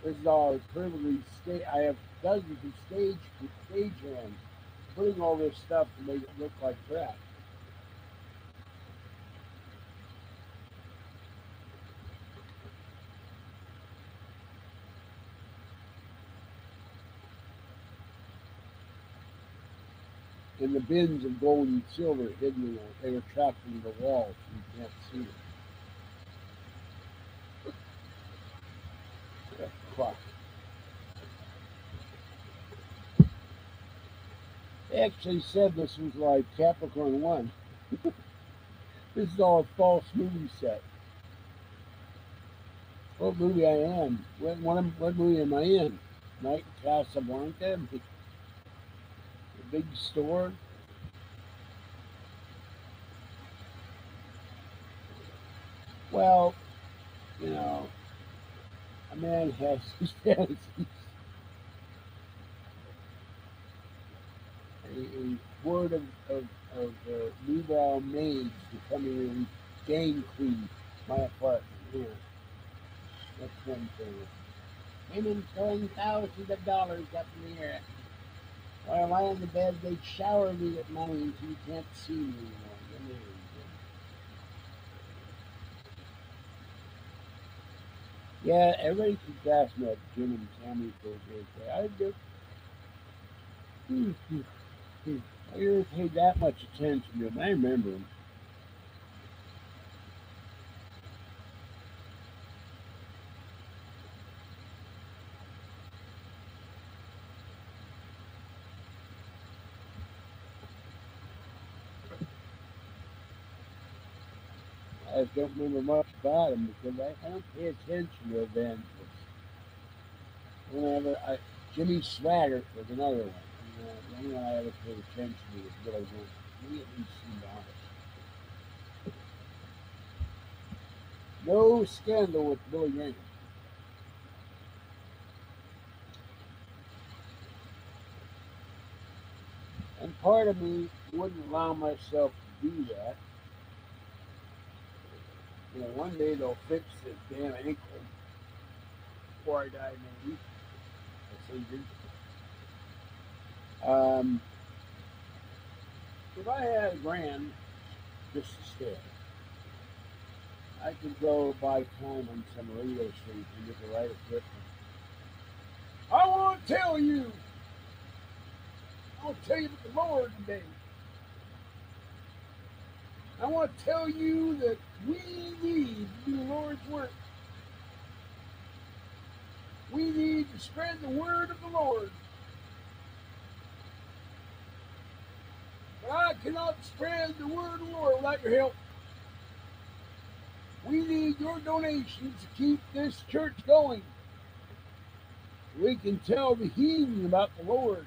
This is all perfectly I have dozens of stage hands putting all this stuff to make it look like crap. In the bins of gold and silver hidden in they were trapped in the walls, so you can't see them. Fuck. They actually said this was like Capricorn 1. This is all a false movie set. What movie I am? What movie am I in? Night in Casablanca? The big store? Well, you know, a man has his fantasies. A word of newborn maids becoming a gang queen. My apartment here. That's one thing. Women throwing thousands of dollars up in the air. While I lie on the bed, they shower me with money until you can't see me anymore. Yeah, everybody keeps asking about Jim and Tammy for his birthday. I just, I never paid that much attention to him. I remember him. I just don't remember much about him because I don't pay attention to events. Whenever Jimmy Swaggart was another one. The only one I ever paid attention to was Billy Graham. He at least seemed honest. No scandal with Billy Graham. And part of me wouldn't allow myself to do that. One day they'll fix this damn ankle before I die, maybe. I say, if I had a grand just to stay, I could go buy time on some radio station and get the right equipment. I want to tell you. I'll tell you about the Lord today. I want to tell you that we need to do the Lord's work. We need to spread the word of the Lord. But I cannot spread the word of the Lord without your help. We need your donations to keep this church going. We can tell the heathen about the Lord.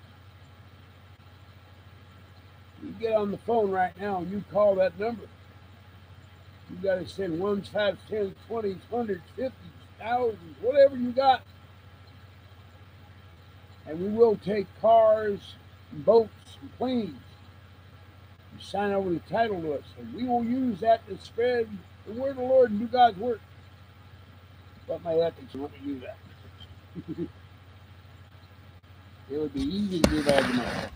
You get on the phone right now and you call that number. You got to send ones, fives, tens, 20s, 100s, 50s, thousands, whatever you got. And we will take cars and boats and planes. You sign over the title to us, and we will use that to spread the word of the Lord and do God's work. But my ethics won't let me do that. It would be easy to give out the money.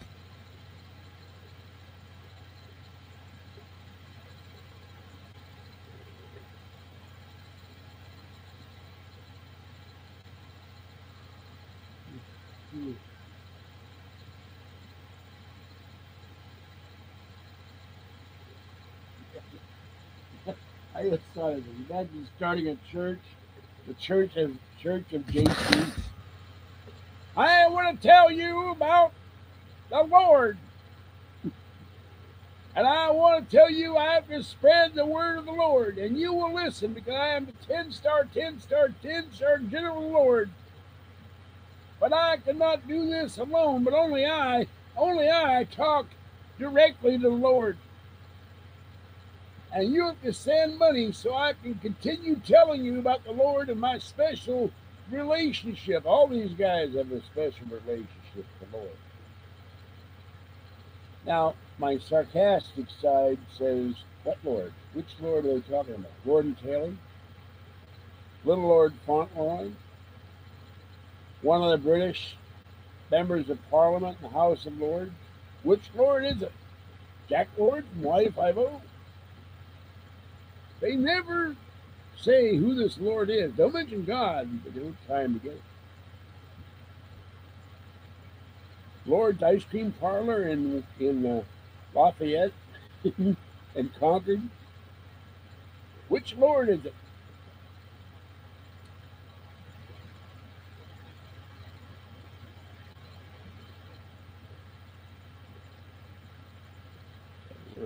I just thought of it. Imagine starting a church, the Church of JC. I want to tell you about the Lord. And I want to tell you I have to spread the word of the Lord. And you will listen because I am the 10-star general of the Lord. But I cannot do this alone, but only I talk directly to the Lord. And you have to send money so I can continue telling you about the Lord and my special relationship. All these guys have a special relationship with the Lord. Now, my sarcastic side says, what Lord? Which Lord are they talking about? Gordon Taylor? Little Lord Fauntleroy? One of the British members of Parliament in the House of Lords? Which Lord is it? Jack Lord from Y50? They never say who this Lord is. They'll mention God, but they don't tie him together. Lord's Ice Cream Parlor in Lafayette and Concord. Which Lord is it?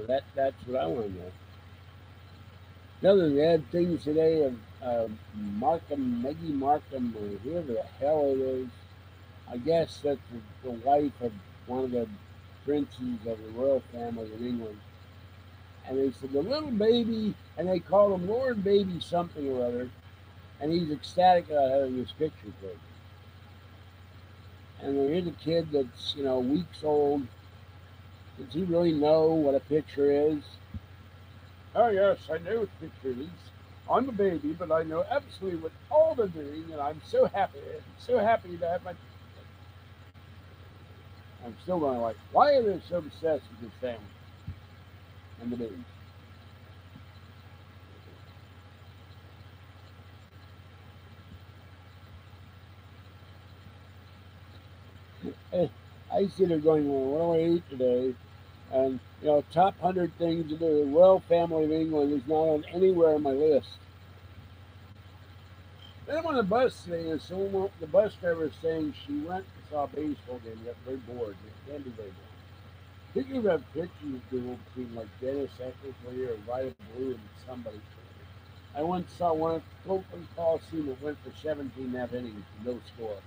That's what I want to know. Another, they had things today of Markham, Meggie Markham, or whoever the hell it is. I guess that's the wife of one of the princes of the royal family in England. And they said the little baby, and they called him Lord Baby something or other, and he's ecstatic about having his picture taken. And here's a kid that's weeks old. Does he really know what a picture is? Oh yes, I know what picture is. I'm a baby, but I know absolutely what all they're doing, and I'm so happy. I'm so happy to have my. I'm still going like, why are they so obsessed with this family and the baby? I see they're going, well, what do I eat today? And top 100 things to do. The royal family of England is not on anywhere on my list. Then I'm on the bus today, and the bus driver is saying she went and saw a baseball game, got very bored. It can be very bored. Thinking about pictures between like Dennis Eckersley or Vida Blue and somebody. I once saw one at Oakland Coliseum that went for 17 half innings, no score.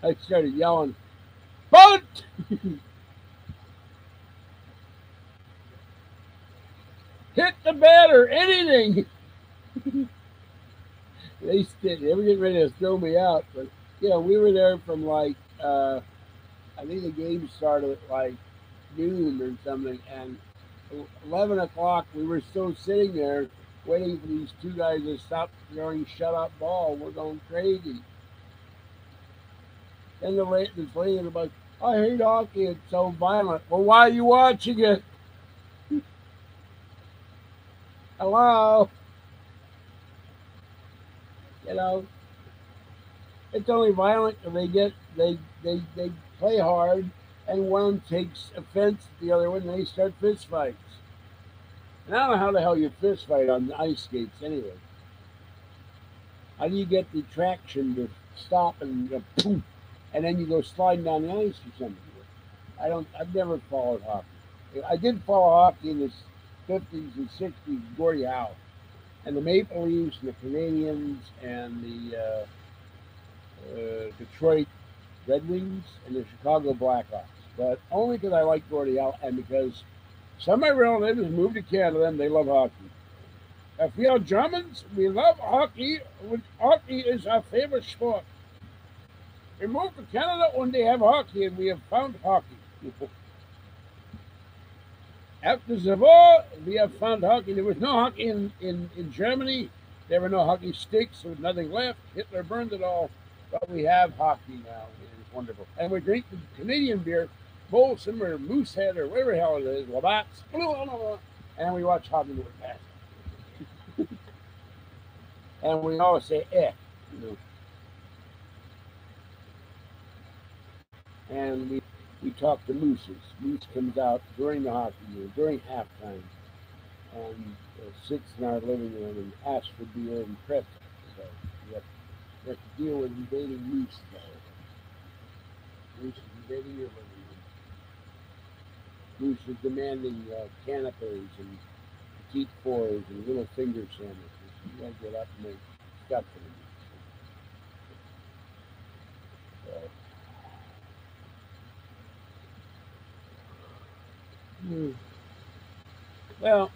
I started yelling, "Bunt!" Hit the batter, anything. They were getting ready to throw me out, but we were there from like I think the game started at like noon or something, and 11 o'clock we were still sitting there waiting for these two guys to stop throwing shut up ball. We're going crazy. Then this lady was like, "I hate hockey. It's so violent." Well, why are you watching it? Hello, you know it's only violent if they play hard, and one takes offense at the other one, and they start fist fights. And I don't know how the hell you fist fight on ice skates anyway. How do you get the traction to stop and poof, and then you go sliding down the ice or something? I don't. I've never followed hockey. I did follow hockey in the 50s and 60s. Gordie Howe and the Maple Leafs and the Canadians and the Detroit Red Wings and the Chicago Blackhawks. But only because I like Gordie Howe and because some of my relatives moved to Canada and they love hockey. If we are Germans, we love hockey. Hockey is our favorite sport. We moved to Canada when they have hockey, and we have found hockey. After the war, we have found hockey. There was no hockey in Germany. There were no hockey sticks. There was nothing left. Hitler burned it all. But we have hockey now. It is wonderful. And we drink the Canadian beer, Molson or Moosehead or whatever the hell it is, Labatt's, and we watch hockey with that. And we always say, you know. And we talk to Mooses. Moose comes out during the hockey game, during halftime, and sits in our living room and asks for beer and pretzels. So you have to deal with invading Moose. Moose is invading your living room. Moose is demanding canapes and petite fours and little finger sandwiches. You gotta get up and make stuff for them. So, well,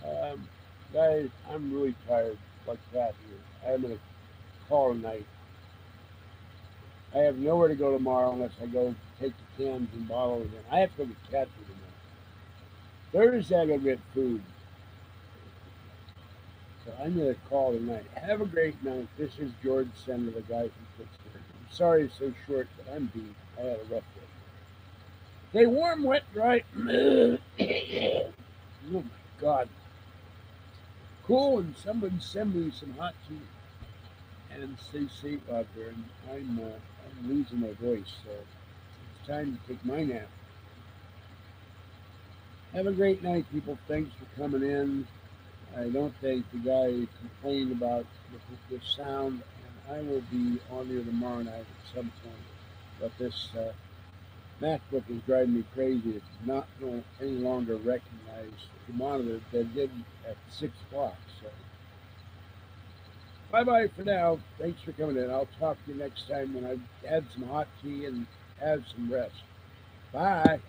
um, guys, I'm really tired, like Kathy. I'm gonna call tonight. I have nowhere to go tomorrow unless I go take the cans and bottles in. I have to go get Kathy tomorrow. Thursday, I gotta get food. So I'm gonna call tonight. Have a great night. This is George Sender, the guy from Pittsburgh. I'm sorry it's so short, but I'm beat. I had a rough day. Stay warm, wet, dry. Oh my God. Cool, and somebody send me some hot tea. And stay safe out there. And I'm losing my voice, so it's time to take my nap. Have a great night, people. Thanks for coming in. I don't think the guy who complained about the sound, and I will be on here tomorrow night at some point. But this MacBook is driving me crazy. It's not going to any longer recognize the monitor that it did at 6 o'clock. So, bye bye for now. Thanks for coming in. I'll talk to you next time when I've had some hot tea and had some rest. Bye.